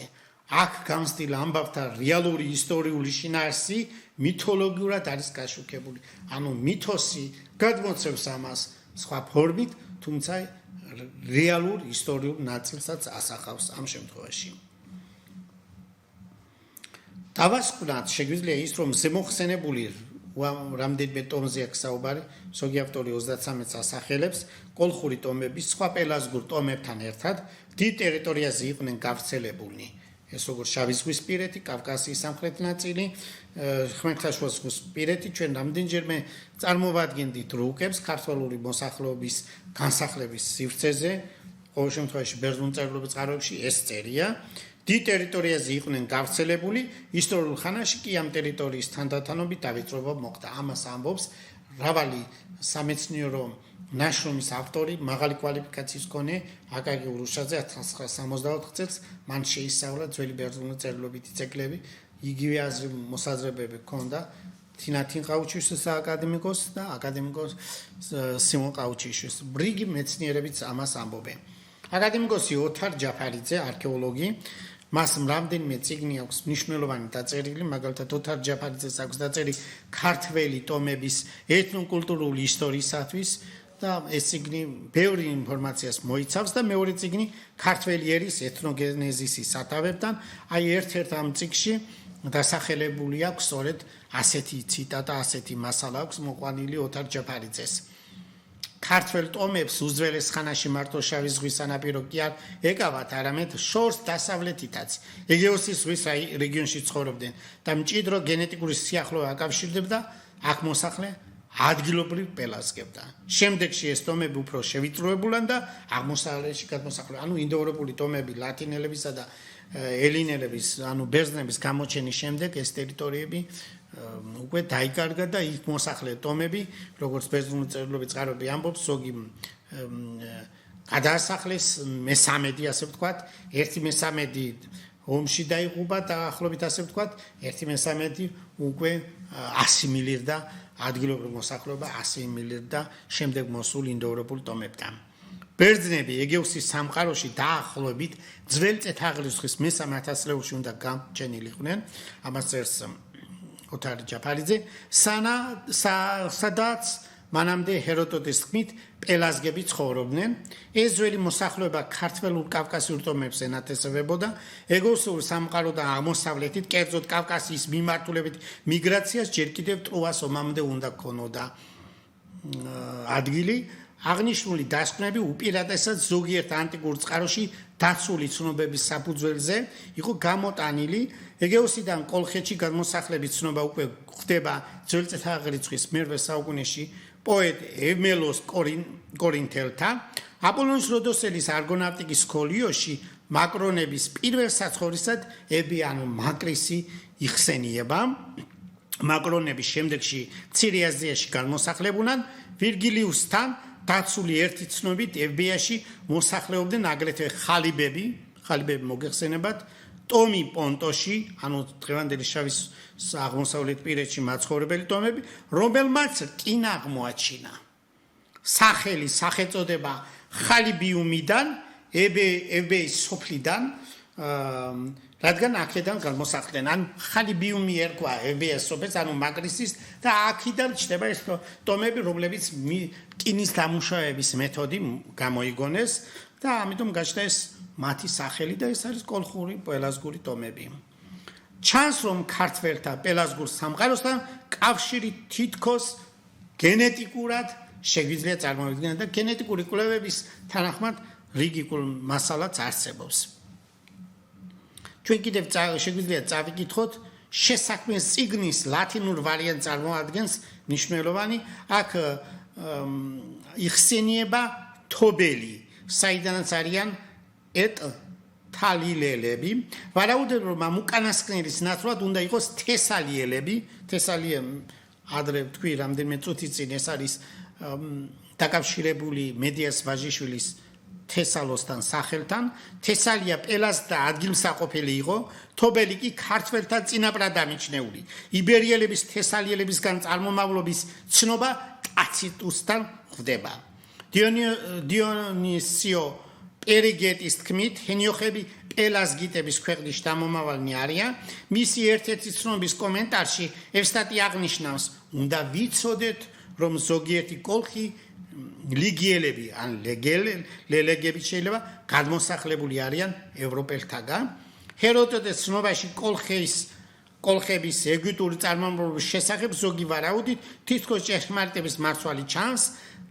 აქ გამსtildeულ ამბავთა რეალური ისტორიული შინაარსი მითოლოგიურად არის გაშუქებული. ანუ მითოსი გადმოცემს ამას სხვა ფორმით, თუმცა რეალურ ისტორიულ ნაწილსაც ასახავს ამ შემთხვევაში. დავასკვნათ შეგვიძლია ის, რომ ზემოხსენებული რამდენიმე ტომზე აქვს საუბარი, ზოგი ავტორი 33-ს ასახელებს, კოლხური ტომების სხვა პელაზგურ ტომებთან ერთად დიდ ტერიტორიაზე იყვნენ გავრცელებულნი. ეს როგორც შავი ზღვის პირეთი, კავკასიის სამხრეთ ნაწილი, ხმელთაშუა ზღვის პირეთი, ჩვენ რამდენჯერმე წარმოვადგენდით რუკებს ქართველური მოსახლეობის განსახლების სივრცეზე, ყოველ შემთხვევაში ბერძნულ წერილობით წყაროებში ეს წერია. დიდ ტერიტორიაზე იყვნენ გავრცელებული, ისტორიულ ხანაში კი ამ ტერიტორიის თანდათანობით დავიწყება მოხდა. ამას ამბობს მრავალი სამეცნიერო ნაშრომის ავტორი, მაღალი კვალიფიკაციის მქონე აკაკი ურუშაძე 1964 წელს მან შეისწავლა ძველი ბერძნული წერილობითი ძეგლები, იგივე მოსაზრებები ჰქონდა თინათინ ყაუჩიშვილის აკადემიკოს და აკადემიკოს სიმონ ყაუჩიშვილის. ბრიგი მეცნიერებიც ამას ამბობენ. აკადემიკოსი ოთარ ჯაფარიძე, არქეოლოგი, მას რამდენიმე წიგნი აქვს მნიშვნელოვანი დაწერილი, მაგალითად ოთარ ჯაფარიძეს აქვს დაწერილი ქართველი ტომების ეთნოკულტურული ისტორიისათვის და ეს წიგნი ბევრი ინფორმაციას მოიცავს და მეორე წიგნი ქართველი ერის ეთნოგენეზისის სათავებთან. აი ერთ-ერთ ამ წიგნში დასახელებული აქვს სწორედ ასეთი ციტატა, ასეთი მასალა აქვს მოყვანილი ოთარ ჯაფარიძეს. ქართველ ტომებს უძველეს ხანაში მარტო შავი ზღვის სანაპირო კი არ ეკავათ, არამედ შორს დასავლეთითაც ეგეოსის ზღვის რეგიონში ცხოვრობდნენ და მჭიდრო გენეტიკური სიახლოვე აკავშირდებდა აქ მოსახლე ადგილობრივ პელაზგებდა. შემდეგში ეს ტომები უფრო შევიწროებულან და აღმოსავლეთში გადმოსახლდნენ. ანუ ინდოევროპული ტომები, ლათინელებისა და ელინელების, ანუ ბერძნების გამოჩენის შემდეგ ეს ტერიტორიები უკვე დაიკარგა და იქ მოსახლე ტომები, როგორც ბერძნული წერილობით წყაროები ამბობს, ზოგი გადაასახლეს მე-13, ასე ვთქვათ, 1/13 ომში დაიღუპა დაახლოებით ასე ვთქვათ, 1/13 უკვე ასიმილირდა ადგილობრივ მოსახლეობა, ასიმილირდა შემდეგ მოსულ ინდოევროპულ ტომებთან. ბერძნები ეგეოსის სამყაროში დაახლოებით ძველი წეთაღრიცხვის მე-3 ათასწლეულში უნდა გამჩენილიყვნენ, ამას წერს ოთარ ჯაფარიძე, სადაც მანამდე ჰეროდოტეს თქმით პელაზგები ცხოვრობდნენ. ეს ძველი მოსახლეობა ქართველურ კავკასიურ ტომებს ენათესებებოდა, ეგეოსურ სამყაროდან აღმოსავლეთით, კერძოდ კავკასიის მიმართულებით მიგრაციას ჯერ კიდევ ტრუას ომამდე უნდა ქონოდა ადგილი. აღნიშნული დასკვნები უპირატესად ზოგიერთ ანტიკურ წყაროში დაცული ცნობების საფუძველზე იყო გამოტანილი. ეგეოსიდან კოლხეთში გადმოსახლების ცნობა უკვე ხდება ძველი წითაღრიცხვის მე-8 საუკუნეში პოეტ ემელოს კორინთელთა. აპოლონის როდოსელის არგონავტიკის სკოლიოში მაკრონების პირველ საცხოვრისად ები ან მაკრისი იხსენიება. მაკრონების შემდეგში მცირე აზიაში გადმოსახლებულან ვირგილიუსთან დაცული ერთი ცნობით ევბეაში მოსახლეობდნენ აგრეთვე ხალიბები მოგეხსენებათ, ტომი პონტოში, ანუ დღევანდელი შავის აღმოსავლეთ პირეთში მაცხოვრებელი ტომები, რომელმაც რკინა აღმოაჩინა. სახელი, სახელწოდება ხალიბიუმიდან, ევბეის სოფლიდან, რადგან აქედან გადმოსახლდნენ, ან ხალიბიუმი ერქვა ევბეის სოფელს, ანუ მაკრისის და აქედან ჩნდება ეს ტომები, რომლებიც რკინის დამუშავების მეთოდი გამოიგონეს და ამიტომ გაჩნდა ეს მათი სახელი და ეს არის კოლხური პელაზგური ტომები. ჩანს რომ ქართველთა პელაზგურ სამყაროსთან კავშირი თითქოს გენეტიკურად შეგვიძლია წარმოვიდგინოთ და გენეტიკური კვლევების თანახმად რიგი მასალაც არსებობს. ჩვენ კიდევ შეგვიძლია წავიკითხოთ შესაქმის წიგნის ლათინურ ვარიანტს წარმოადგენს მნიშვნელოვანი აქ იხსენიება თობელი, საიდანაც არიან თალილელები, ვარაუდობენ რომ ამ უკანასკნელის ნაცვლად უნდა იყოს თესალიელები, თესალია ადრე თქვი რამდენიმე წუთის წინ ეს არის დაკავშირებული მედიას ვაჟიშვილის თესალოსთან სახელთან, თესალია პელაზ და ადგილსაყოფელი იყო, თობელი კი ქართველთა წინაპრად ამიჩნეული. იბერიელების თესალიელებისგან წარმომავლობის ცნობა ტაციტუსთან ხვდება. დიონისიო პერიგეტის თქმით, ჰენიოხები პელაზგიტების ქვეყნის შთამომავალნი არიან. მისი ერთ-ერთი ცნობის კომენტარში ევსტატი აღნიშნავს, უნდა ვიცოდეთ, რომ ზოგიერთი კოლხი ლიგიელები ან ლელეგები შეიძლება გადმოსახლებული არიან ევროპელთაგან. ჰეროდოტეს ცნობაში კოლხების ეგვიპტური წარმომავლობის შესახებ ზოგი ვარაუდით თითქოს ჭეშმარიტების მარცვალი ჩანს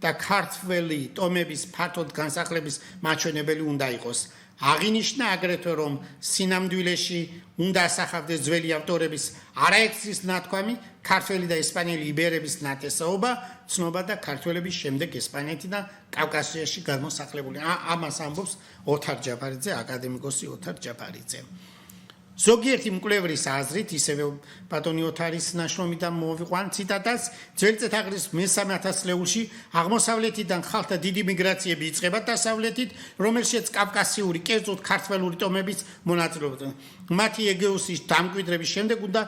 და ქართველი ტომების ფართოდ განსახლების მაჩვენებელი უნდა იყოს. აღინიშნა აგრეთვე რომ სინამდვილეში უნდა ასახავდეს ძველი ავტორების არაერთის ნათქვამი ქართველი და ესპანელი იბერების ნათესაობა, ცნობა და ქართველების შემდეგ ესპანეთიდან კავკასიაში გადმოსახლებული. ამას ამბობს ოთარ ჯაფარიძე, აკადემიკოსი ოთარ ჯაფარიძე. ზოგიერთი მკვლევრის აზრით, ისევე ბატონი ოთარის ნაშრომიდან მოვიყვან ციტატას, ძველი წეთაღრიცხვის მე-3 ათასწლეულში აღმოსავლეთიდან ხალხთა დიდი მიგრაციები იწყება დასავლეთით, რომელშიც კავკასიური, კერძოდ ქართველური ტომებიც მონაწილეობდნენ. მათი ეგეოსის დამკვიდრების შემდეგ უნდა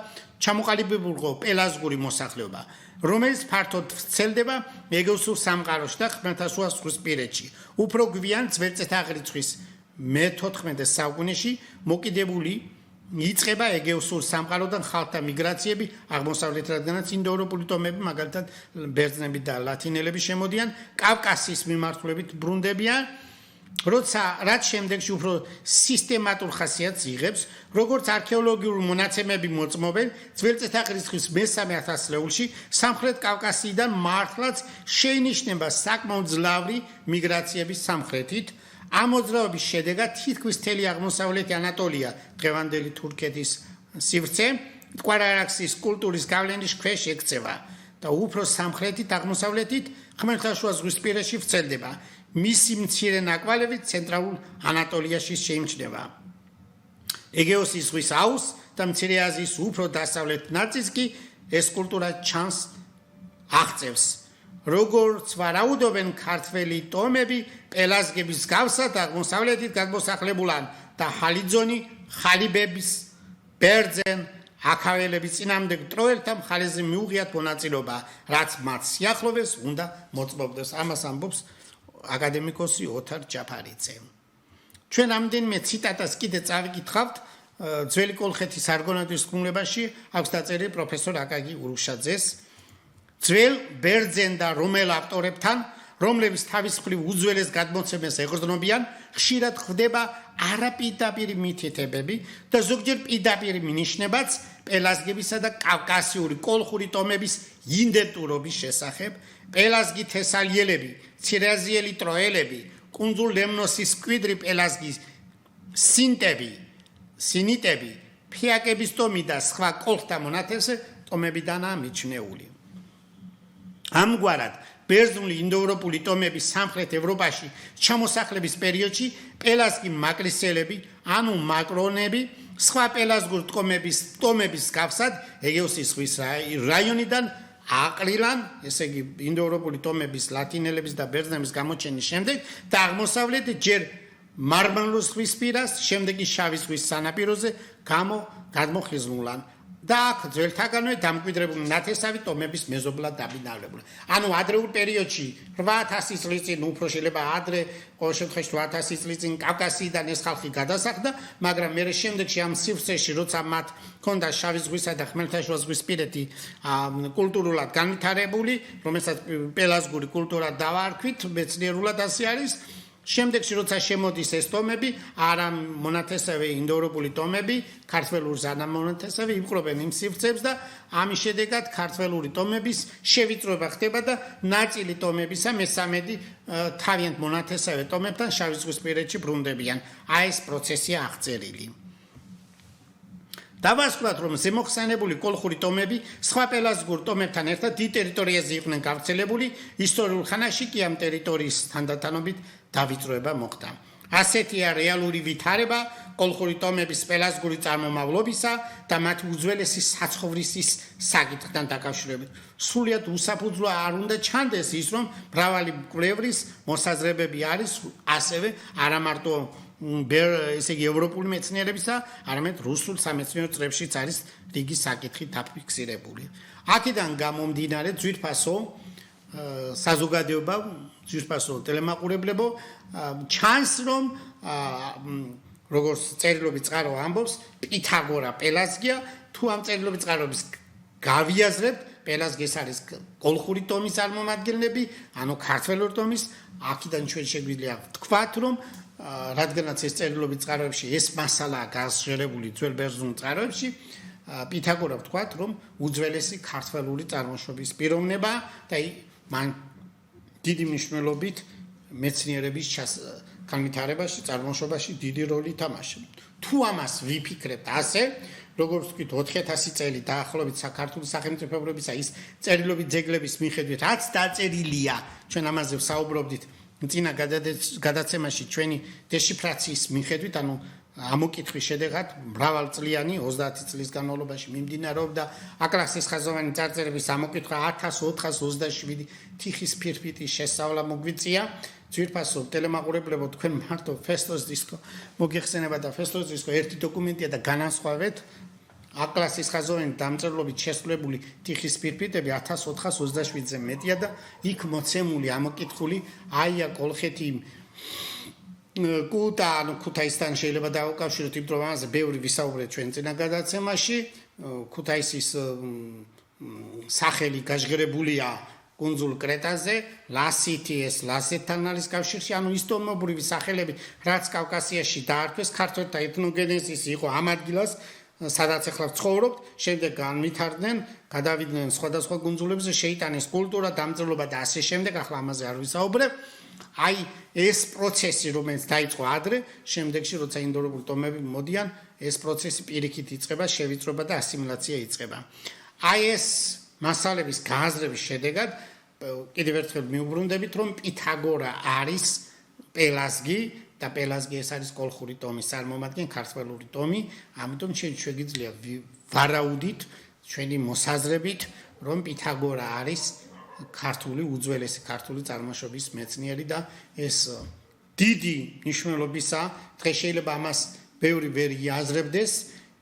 ჩამოყალიბებულიყო პელაზგური მოსახლეობა, რომელიც ფართოდ ვრცელდება ეგეოსურ სამყაროში და ხმელთაშუა ზღვისპირეთში. უფრო გვიან ძველი წეთაღრიცხვის მე-14 საუკუნეში მოკიდებული იწყება ეგეოსურ სამყაროდან ხალხთა მიგრაციები აღმოსავლეთ, რადგანაც ინდოევროპული ტომები, მაგალითად ბერძნები და ლათინელები შემოდიან კავკასიის მიმართულებით ბრუნდებიან, რაც შემდეგში უფრო სისტემატურ ხასიათს იღებს, როგორც არქეოლოგიური მონაცემები მოწმობენ, ძველი წეთაღრიცხვის მე-3 ათასწლეულში სამხრეთ კავკასიიდან მართლაც შეინიშნება საკმაოდ ძლავრი მიგრაციების სამხრეთით. ამ მოძრაობის შედეგად თითქმის მთელი აღმოსავლეთი ანატოლია, დღევანდელი თურქეთის სივრცე, მტკვარ-არაქსის კულტურის გავლენის ქვეშ ექცევა და უფრო სამხრეთით, აღმოსავლეთით ხმელთაშუა ზღვისპირეთში ვრცელდება. მისი მცირე ნაკვალევი ცენტრალურ ანატოლიაში შეიმჩნევა. ეგეოსის ზღვის აუზს და მცირე აზიის უფრო დასავლეთ ნაწილს კი ეს კულტურა ჩანს აღწევს. როგორც ვარაუდობენ ქართველი ტომები პელაზგების გავსად აღმოსავლეთით გადმოსახლებულან და ჰალიძონი ხალიბების ბერძენ აქაველების წინამდებ ტროელთა მხარეზე მიუღიათ მონაწილეობა, რაც მათ სიახლოვეს უნდა მოწმობდეს. ამას ამბობს აკადემიკოსი ოთარ ჯაფარიძე. ჩვენ ამდენიმე ციტატას კიდე წავიკითხავთ ძველი კოლხეთის არგონავტის ხუმლებაში აქვს დაწერილი პროფესორ აკაკი ურუშაძეს ძველ ბერძენ და რომელ ავტორებთან, რომლებიც თავის მხრივ უძველეს გადმოცემას ეყრდნობიან, ხშირად ხდება არაპირდაპირი მითითებები და ზოგჯერ პირდაპირი მინიშნებაც პელაზგებისა და კავკასიური კოლხური ტომების იდენტურობის შესახებ. პელაზგი თესალიელები, მცირეაზიელი ტროელები, კუნძულ ლემნოსის მკვიდრი პელაზგის სინიტები, ფიაკების ტომი და სხვა კოლხთა მონათესე ტომებიდანაა მიჩნეული. ამგვარად ბერძნული ინდოევროპული ტომების სამხრეთ ევროპაში ჩამოსახლების პერიოდში პელაზგი მაკრისელები, ანუ მაკრონები, სხვა პელაზგურ ტომების გავსად ეგეოსის ზღვის რაიონიდან აყრილან, ესე იგი ინდოევროპული ტომების ლათინელების და ბერძნების გამოჩენის შემდეგ და აღმოსავლეთით ჯერ მარმარილოს ზღვის პირას, შემდეგ კი შავი ზღვის სანაპიროზე გადმოხიზნულან. და აქ ძველთაგანვე დამკვიდრებული ნათესავი ტომების მეზობლად დაბინავებული. ანუ ადრეულ პერიოდში 8000 წლის წინ უფრო შეიძლება ადრე ყოველ შემთხვევაში 8000 წლის წინ კავკასიიდან ეს ხალხი გადასახლდა, მაგრამ მე შემდეგში ამ სივრცეში როცა მათ ჰქონდა შავი ზღვისა და ხმელთაშუა ზღვის პირეთი კულტურულად განვითარებული, რომელსაც პელაზგური კულტურა დავარქვით, მეცნიერულად ასე არის. შემდეგში როცა შემოდის ეს ტომები, არა მონათესავე ინდოევროპული ტომები, ქართველური ზანამონათესავე იპყრობენ იმ სივრცეებს და ამის შედეგად ქართველური ტომების შევიწროება ხდება და ნაწილი ტომებისა მესამედი თავიანთ მონათესავე ტომებთან შავი ზღვის პირეთში ბრუნდებიან. აი ეს პროცესია აღწერილი. დავასრულოთ, რომ ზემოხსენებული კოლხური ტომები სხვა პელაზგურ ტომებთან ერთად დიდ ტერიტორიაზე იყვნენ გავრცელებული, ისტორიულ ხანაში კი ამ ტერიტორიის თანდათანობით დავიწროება მოხდა. ასეთია რეალური ვითარება კოლხური ტომების პელაზგური წარმომავლობისა და მათი უძველესი საცხოვრისის საკითხთან დაკავშირებით. სრულიად უსაფუძვლო არ უნდა ჩანდეს ის, რომ მრავალი მკვლევრის მოსაზრებები არის ასევე არა მარტო ესე იგი ევროპული მეცნიერებისა, არამედ რუსულ სამეცნიერო წრეებშიც არის რიგი საკითხი დაფიქსირებული. აქედან გამომდინარე ძვირფასო საზოგადოება, ძვირფასო ტელემაყურებლებო, ჩანს რომ როგორც წერილობის წყარო ამბობს, პითაგორა პელაზგია, თუ ამ წერილობის წყაროების გავიაზრებთ, პელაზგი ეს არის კოლხური ტომის წარმომადგენლები, ანუ ქართველური ტომის, აქედან ჩვენ შეგვიძლია ვთქვათ, რომ რადგანაც ეს წერილობის წყაროებში ეს მასალაა გაზჟერებული ძველ ბერძნულ წყაროებში, პითაგორა ვთქვათ, რომ უძველესი ქართველური წარმოშობის პიროვნება და მან დიდი მნიშვნელობით მეცნიერების განვითარებაში, წარმოშობაში დიდი როლი ითამაშა. თუ ამას ვიფიქრებთ ასე, როგორც ვთქვით 4000 წელი დაახლოებით საქართველოს სახელმწიფოებისა ის წერილობით ძეგლების მიხედვით, რაც დაწერილია, ჩვენ ამაზე ვსაუბრობდით წინა გადაცემაში ჩვენი დეშიფრაციის მიხედვით, ანუ ამოკითხვის შედეგად მრავალწლიანი 30 წლის განმავლობაში მიმდინარეობდა აკრასის ხაზოვანი წარწერების ამოკითხვა 1427 თიხის ფირფიტის შესწავლა მოგვიწია. ძვირფასო ტელემაყურებლებო, თქვენ მარტო ფესტოს დისკო მოგიხსენება და ფესტოს დისკო ერთი დოკუმენტია და განასხვავეთ აკრასის ხაზოვანი დამწერლობით შესრულებული თიხის ფირფიტები 1427-ზე მეტია და იქ მოცემული ამოკითხული აია კოლხეთი კუტა, ანუ ქუთაისთან შეიძლება დავუკავშიროთ, იმიტომ რომ ამაზე ბევრი ვისაუბრეთ ჩვენ წინა გადაცემაში. ქუთაისის სახელი გაჟღერებულია კუნძულ კრეტაზე, ლასითი ეს ლასეთთან არის კავშირში, ანუ ისტორიობრივი სახელები, რაც კავკასიაში დაარქვეს, ქართველთა ეთნოგენეზისი იყო ამ ადგილას, სადაც ახლა ვცხოვრობთ, შემდეგ განვითარდნენ, გადავიდნენ სხვადასხვა კუნძულებზე, შეიტანეს კულტურა, დამწერლობა და ასე შემდეგ, ახლა ამაზე არ ვისაუბრებ. აი ეს პროცესი, რომელიც დაიწყო ადრე, შემდეგში როცა ინდოევროპული ტომები მოდიან, ეს პროცესი პირიქით იწყება, შევიწროება და ასიმილაცია იწყება. აი ეს მასალების გააზრების შედეგად კიდევ ერთხელ მიუბრუნდებით, რომ პითაგორა არის პელაზგი და პელაზგი ეს არის კოლხური ტომის წარმომადგენელი, ქართველური ტომი, ამიტომ შეგვიძლია ვარაუდით, ჩვენი მოსაზრებით, რომ პითაგორა არის ქართული უძველესი ქართული წარმოშობის მეცნიერი და ეს დიდი მნიშვნელობისა დღეს შეიძლება ამას ბევრი ვერ იაზრებდეს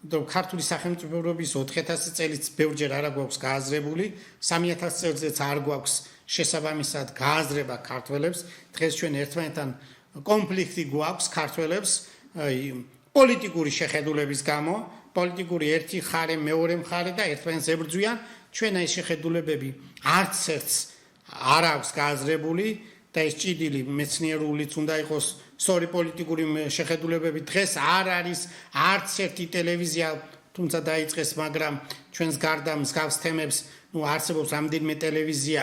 რომ ქართული სახელმწიფოების 4000 წელიც ბევრჯერ არ გვაქვს გააზრებული 3000 წელზეც არ გვაქვს შესაბამისად გააზრება ქართველებს დღეს ჩვენ ერთმანეთთან კონფლიქტი გვაქვს ქართველებს პოლიტიკური შეხედულების გამო პოლიტიკური ერთი მხარე მეორე მხარე და ერთმანეთს ებრძვიან ჩვენ ეს შეხედულებები არც ერთს არ აქვს გააზრებული და ეს ჭიდილი მეცნიერულიც უნდა იყოს სწორი პოლიტიკური შეხედულებები დღეს არ არის არც ერთი ტელევიზია თუმცა დაიწყეს მაგრამ ჩვენს გარდა მსგავს თემებს არსებობს რამდენიმე ტელევიზია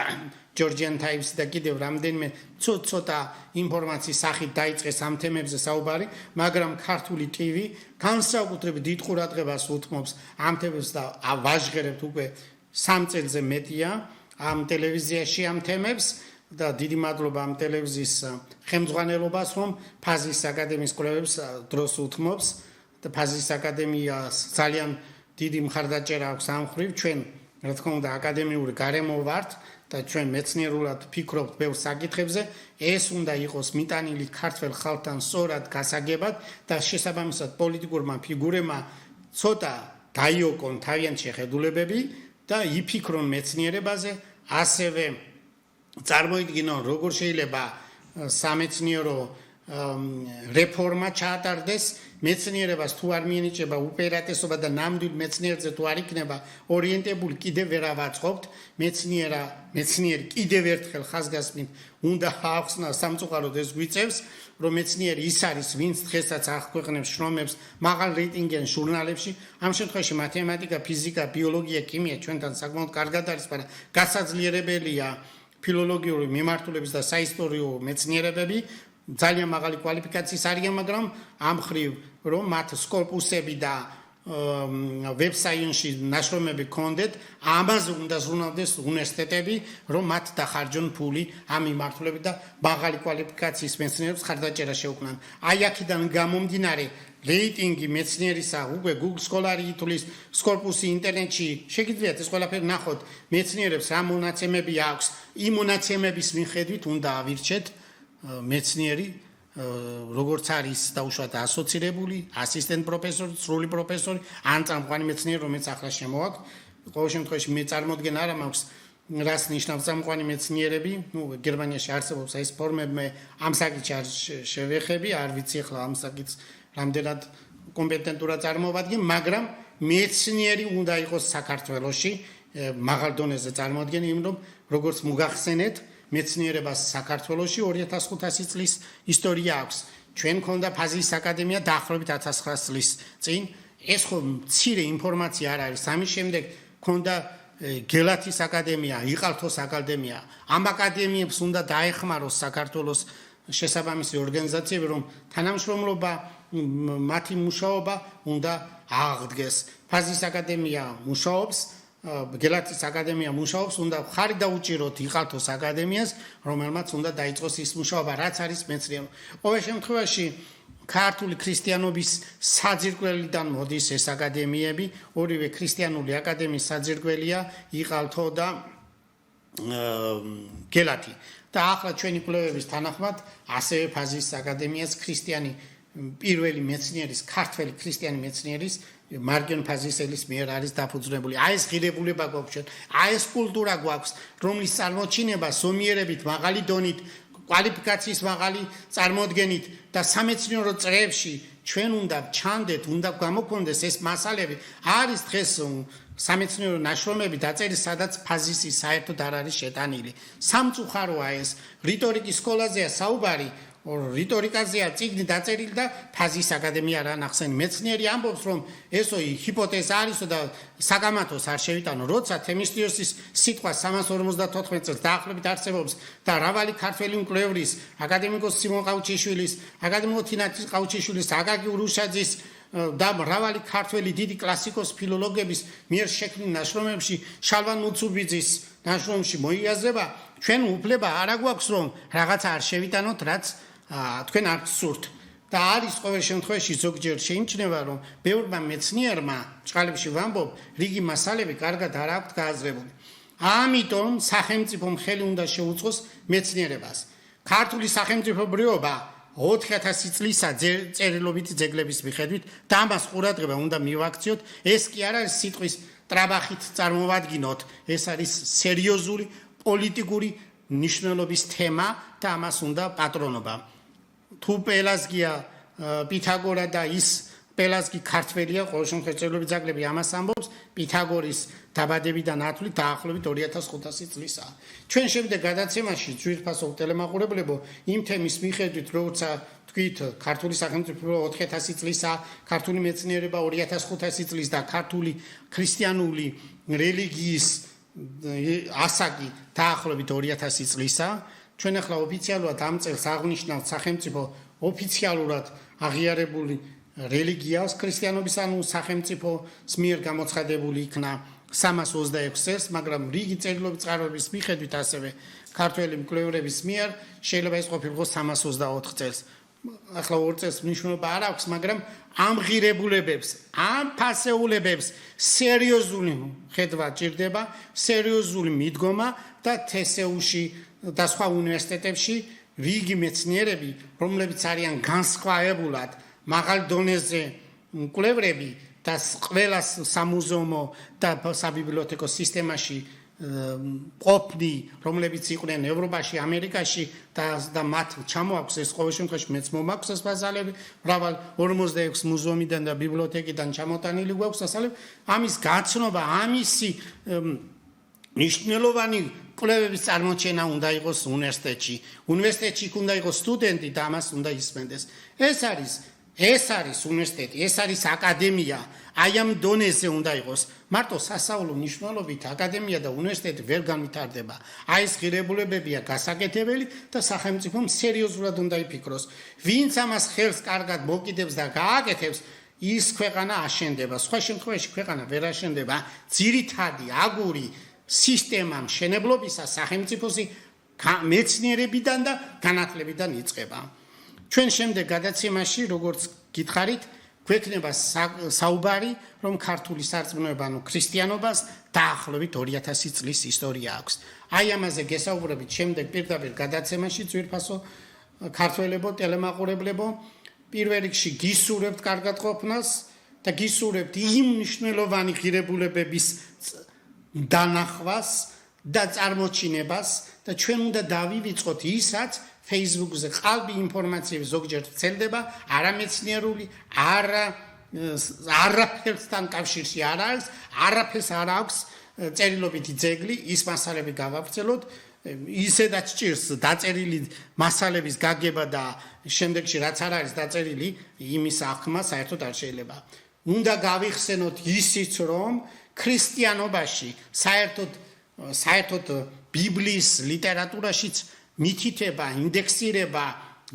Georgian Times და კიდევ რამდენიმე ცოტა ინფორმაციის სახით დაიწყეს ამ თემებზე საუბარი მაგრამ ქართული TV განსაკუთრებით დიდ ყურადღებას უთმობს ამ თემებს და ვაჟღერებთ უკვე 3 წელზე მეტია ამ ტელევიზიაში ამ თემებს და დიდი მადლობა ამ ტელევიზიის ხელმძღვანელობას რომ ფაზის აკადემიის კვლევებს დროს უთმობს და ფაზის აკადემიას ძალიან დიდი მხარდაჭერა აქვს ამ ხრივ ჩვენ რა თქმა უნდა აკადემიური გარემო ვართ და ჩვენ მეცნიერულად ფიქრობთ ბევრ საკითხებზე ეს უნდა იყოს მიტანილი ქართველ ხალხთან სწორად გასაგებად და შესაბამისად პოლიტიკურმა ფიგურებმა ცოტა დაიოკონ თავიანთი შეხედულებები და იფიქრონ მეცნიერებაზე ასევე წარმოიდგინონ როგორ შეიძლება სამეცნიერო რეფორმა ჩაატარდეს მეცნიერებას თუ არ მიენიჭება უპირატესობა და ნამდვილ მეცნიერზე თუ არ იქნება ორიენტებული კიდევ ვერ ავაწყობთ მეცნიერი კიდევ ერთხელ ხაზგასმით უნდა ახსნა სამწუხაროდ ეს გვიწევს რომ მეცნიერი ის არის ვინც დღესაც აღქვეყნებს შრომებს მაღალ რეიტინგიან ჟურნალებში ამ შემთხვევაში მათემატიკა ფიზიკა ბიოლოგია ქიმია ჩვენთან საკმაოდ კარგად არის მაგრამ გასაძლიერებელია ფილოლოგიური მიმართულების და საისტორიო მეცნიერებები ძალიან მაღალი კვალიფიკაციის არიან, მაგრამ ამ ხრივ რომ მათ სკოპუსები და ვებსაიტში ნაშრომები კონდეთ, ამაზე უნდა ზრუნავდეს უნივერსიტეტები, რომ მათ დახარჯონ ფული ამ მიმართულებით და მაღალი კვალიფიკაციის მეცნიერებს ხარდაჭერა შეუქმნან. აი აქედან გამომდინარე რეიტინგი მეცნიერისა უკვე Google სკოლარი ითulis სკოპუსი ინტერნეტში შეგიძლიათ ეს ყველაფერი ნახოთ მეცნიერებს რა მონაცემები აქვს იმ მონაცემების მიხედვით უნდა ავირჩეთ მეცნიერი როგორც არის დაუშვათ ასოცირებული ასისტენტ პროფესორი სრული პროფესორი ან წამყვანი მეცნიერი რომელიც ახლა შემოაქვს ყოველ შემთხვევაში მე წარმოდგენ არ მაქვს რას ნიშნავს წამყვანი მეცნიერები გერმანიაში არსებობს ეს ფორმები მე ამ საკითხში არ შევეხები არ ვიცი ახლა ამ საკითხს რამდენად კომპეტენტურად წარმოვადგენ მაგრამ მეცნიერი უნდა იყოს საქართველოში მაღალ დონეზე წარმოადგენ იმ რომ როგორც მოგახსენეთ მეცნიერებას საქართველოში 2500 წლის ისტორია აქვს. ჩვენ ქონდა ფაზის აკადემია დაახლოებით 1900 წლის წინ. ეს ხო მცირე ინფორმაცია არ არის. ამის შემდეგ ქონდა გელათის აკადემია, იყალთოს აკადემია. ამ აკადემიებს უნდა დაეხმაროს საქართველოს შესაბამისი ორგანიზაციები, რომ თანამშრომლობა მათი მუშაობა უნდა აღდგეს. ფაზის აკადემია მუშაობს გელათის აკადემია მუშაობს, უნდა ხარი დაუჭიროთ იყალთოს აკადემიას, რომელმაც უნდა დაიწყოს ის მუშაობა, რაც არის მეცნიერო. ყოველ შემთხვევაში ქართული ქრისტიანობის საძირკველიდან მოდის ეს აკადემიები, ორივე ქრისტიანული აკადემიის საძირკველია იყალთო და გელათი. და ახლა ჩვენი კვლევების თანახმად ასევე ფაზის აკადემიას ქრისტიანი პირველი მეცნიერის, ქართველი ქრისტიანი მეცნიერის მარგენ ფაზისელის მიერ არის დაფუძნებული. აი ეს ღირებულება გვაქვს, აი ეს კულტურა გვაქვს, რომლის წარმოჩინება ზომიერებით მაღალი დონით, კვალიფიკაციის მაღალი წარმოდგენით და სამეცნიერო წრეებში ჩვენ უნდა ჩანდეთ, უნდა გამოქონდეს ეს მასალები. არის დღეს სამეცნიერო ნაშრომები დაწერილი, სადაც ფაზისი საერთოდ არ არის შეტანილი. სამწუხაროა ეს, რიტორიკის სკოლაზეა საუბარი. რიტორიკაზეა წიგნი დაწერილი და ფაზის აკადემია არ ანახსენი. მეცნიერი ამბობს, რომ ესო ჰიპოთეზა არისო და საკამათოს არ შევიტანო. როცა თემისტიოსის სიტყვა 354 წელს დაახლოებით არსებობს და მრავალი ქართველი მკვლევრის, აკადემიკოს სიმონ ყაუჩიშვილის, აკადემიკო თინათის ყაუჩიშვილის, აკაკი ურუშაძის და მრავალი ქართველი დიდი კლასიკოს ფილოლოგების მიერ შექმნილ ნაშრომებში, შალვან მუცუბიძის ნაშრომში მოიაზრება, ჩვენ უფლება არ აგვაქვს, რომ რაღაცა არ შევიტანოთ, რაც თქვენ არ გსურთ. და არის ყოველ შემთხვევაში ზოგჯერ შეიმჩნევა, რომ ბევრმა მეცნიერმა ჭყალებში ვამბობ, რიგი მასალები კარგად არ აქვთ გააზრებული. ამიტომ სახელმწიფომ ხელი უნდა შეუწყოს მეცნიერებას. ქართული სახელმწიფოებრიობა 4000 წლისა წერილობითი ძეგლების მიხედვით და ამას ყურადღება უნდა მივაქციოთ. ეს კი არ არის სიტყვის ტრაბახით წარმოვადგინოთ, ეს არის სერიოზული პოლიტიკური ნიშნულობის თემა და ამას უნდა პატრონობა. თუ პელაზგია პითაგორა და ის პელაზგი ქართველია, ყოველ შემთხვევაში წერილობითი ძეგლები ამას ამბობს, პითაგორის დაბადებიდან ათვლით დაახლოებით 2500 წლისაა. ჩვენ შემდეგ გადაცემაში ძვირფასო ტელემაყურებლებო იმ თემის მიხედვით, როცა თქვით ქართული სახელმწიფო 4000 წლისაა, ქართული მეცნიერება 2500 წლის და ქართული ქრისტიანული რელიგიის ასაკი დაახლოებით 2000 წლისაა. ჩვენ ახლა ოფიციალურად ამ წელს აღნიშნავთ სახელმწიფო ოფიციალურად აღიარებული რელიგიას ქრისტიანობის, ანუ სახელმწიფოს მიერ გამოცხადებული იქნა 326 წელს, მაგრამ რიგი წერილობითი წყაროების მიხედვით ასევე ქართველი მკვლევრების მიერ შეიძლება ეს ყოფილიყო 324 წელს. ახლა 2 წელს მნიშვნელობა არ აქვს, მაგრამ ამ ღირებულებებს, ამ ფასეულებებს სერიოზული ხედვა ჭირდება, სერიოზული მიდგომა და თსუ-ში და სხვა უნივერსიტეტებში რიგი მეცნიერები, რომლებიც არიან განსხვავებულად მაღალ დონეზე მკვლევრები და ყველა სამუზეუმო და საბიბლიოთეკო სისტემაში ყოფნი, რომლებიც იყვნენ ევროპაში, ამერიკაში და მათ ჩამოაქვს ეს ყოველ შემთხვევაში მეც მომაქვს ეს ბაზალები, მრავალ 46 მუზეუმიდან და ბიბლიოთეკიდან ჩამოტანილი გვაქვს ასალები. ამის გაცნობა, ამისი მნიშვნელოვანი კვლევების წარმოჩენა უნდა იყოს უნივერსიტეტში. უნივერსიტეტში უნდა იყოს სტუდენტი და ამას უნდა ისმენდეს. ეს არის უნივერსიტეტი, ეს არის აკადემია, აი ამ დონეზე უნდა იყოს. მარტო სასწავლო მნიშვნელობით აკადემია და უნივერსიტეტი ვერ განვითარდება. აი ეს ღირებულებებია გასაკეთებელი და სახელმწიფომ სერიოზულად უნდა იფიქროს. ვინც ამას ხელს კარგად მოკიდებს და გააკეთებს, ის ქვეყანა აშენდება. სხვა შემთხვევაში ქვეყანა ვერ აშენდება. ძირითადი აგური სისტემა მშენებლობისა სახელმწიფოსი მეცნიერებიდან და განათლებიდან იწყება. ჩვენ შემდეგ გადაცემაში, როგორც გითხარით, გვექნება საუბარი, რომ ქართული სარწმუნოება, ანუ ქრისტიანობას დაახლოებით 2000 წლის ისტორია აქვს. აი ამაზე გესაუბრებით შემდეგ პირდაპირ გადაცემაში, ძვირფასო ქართველებო, ტელემაყურებლებო, პირველ რიგში გისურვებთ კარგად ყოფნას და გისურვებთ იმ მნიშვნელოვანი ღირებულებების დანახვას და წარმოჩინებას და ჩვენ უნდა დავივიწყოთ ისაც Facebook-ზე ყალბი ინფორმაციები ზოგჯერ ვრცელდება, არამეცნიერული, არაფერსთან კავშირში არ არის, არაფერს არ აქვს წერილობითი ძეგლი, ის მასალები გავავრცელოთ, ისედაც ჭირს დაწერილი მასალების გაგება და შემდეგში რაც არ არის დაწერილი, იმის აღქმა საერთოდ არ შეიძლება. უნდა გავიხსენოთ ისიც, რომ ქრისტიანობაში საერთოდ ბიბლიის ლიტერატურაშიც მითითება, ინდექსირება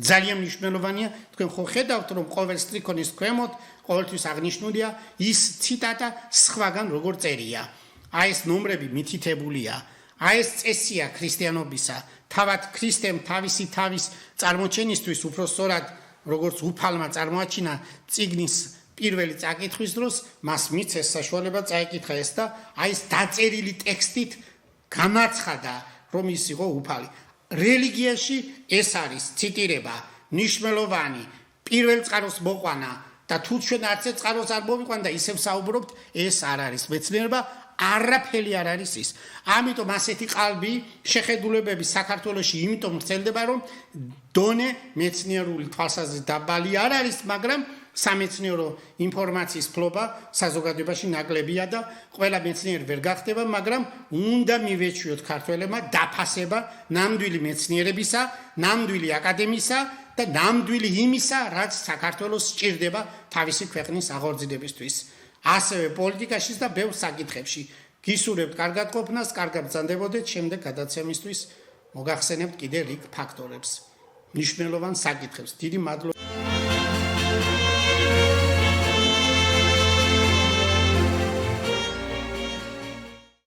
ძალიან მნიშვნელოვანია. თქვენ ხო ხედავთ, რომ ყოველ სტრიქონის ქვემოთ ყოველთვის აღნიშნულია ის ციტატა სხვაგან როგორ წერია. აი ეს ნომრები მითითებულია. აი ეს წესია ქრისტიანობისა. თავად ქრისტემ თავისი თავის წარმოჩენისთვის უფრო სწორად როგორც უფალმა წარმოაჩინა წიგნის პირველი წაკითხვის დროს, მას მიცეს საშუალება წაიკითხა ეს და აი ეს დაწერილი ტექსტით განაცხადა, რომ ის იყო უფალი. რელიგიაში ეს არის ციტირება, მნიშვნელოვანი, პირველ წყაროს მოყვანა და თუ ჩვენ არც ერთ წყაროს არ მოვიყვან და ისევ საუბრობთ, ეს არ არის მეცნიერება, არაფერი არ არის ის. ამიტომ ასეთი ყალბი შეხედულებები საქართველოში იმიტომ ვრცელდება, რომ დონე მეცნიერული თვალსაზრისით დაბალი არ არის, მაგრამ სამეცნიერო ინფორმაციის ფლობა საზოგადოებაში ნაკლებია და ყველა მეცნიერი ვერ გახდება, მაგრამ უნდა მივეჩვიოთ ქართველებმა დაფასება ნამდვილი მეცნიერებისა, ნამდვილი აკადემისა და ნამდვილი იმისა, რაც საქართველოს სჭირდება თავისი ქვეყნის აღორძინებისთვის. ასევე პოლიტიკაშიც და ბევრ საკითხებში. გისურვებთ კარგად ყოფნას, კარგად ბრძანდებოდეთ, შემდეგ გადაცემისთვის მოგახსენებთ კიდე რიგ ფაქტორებს, მნიშვნელოვან საკითხებს. დიდი მადლობა.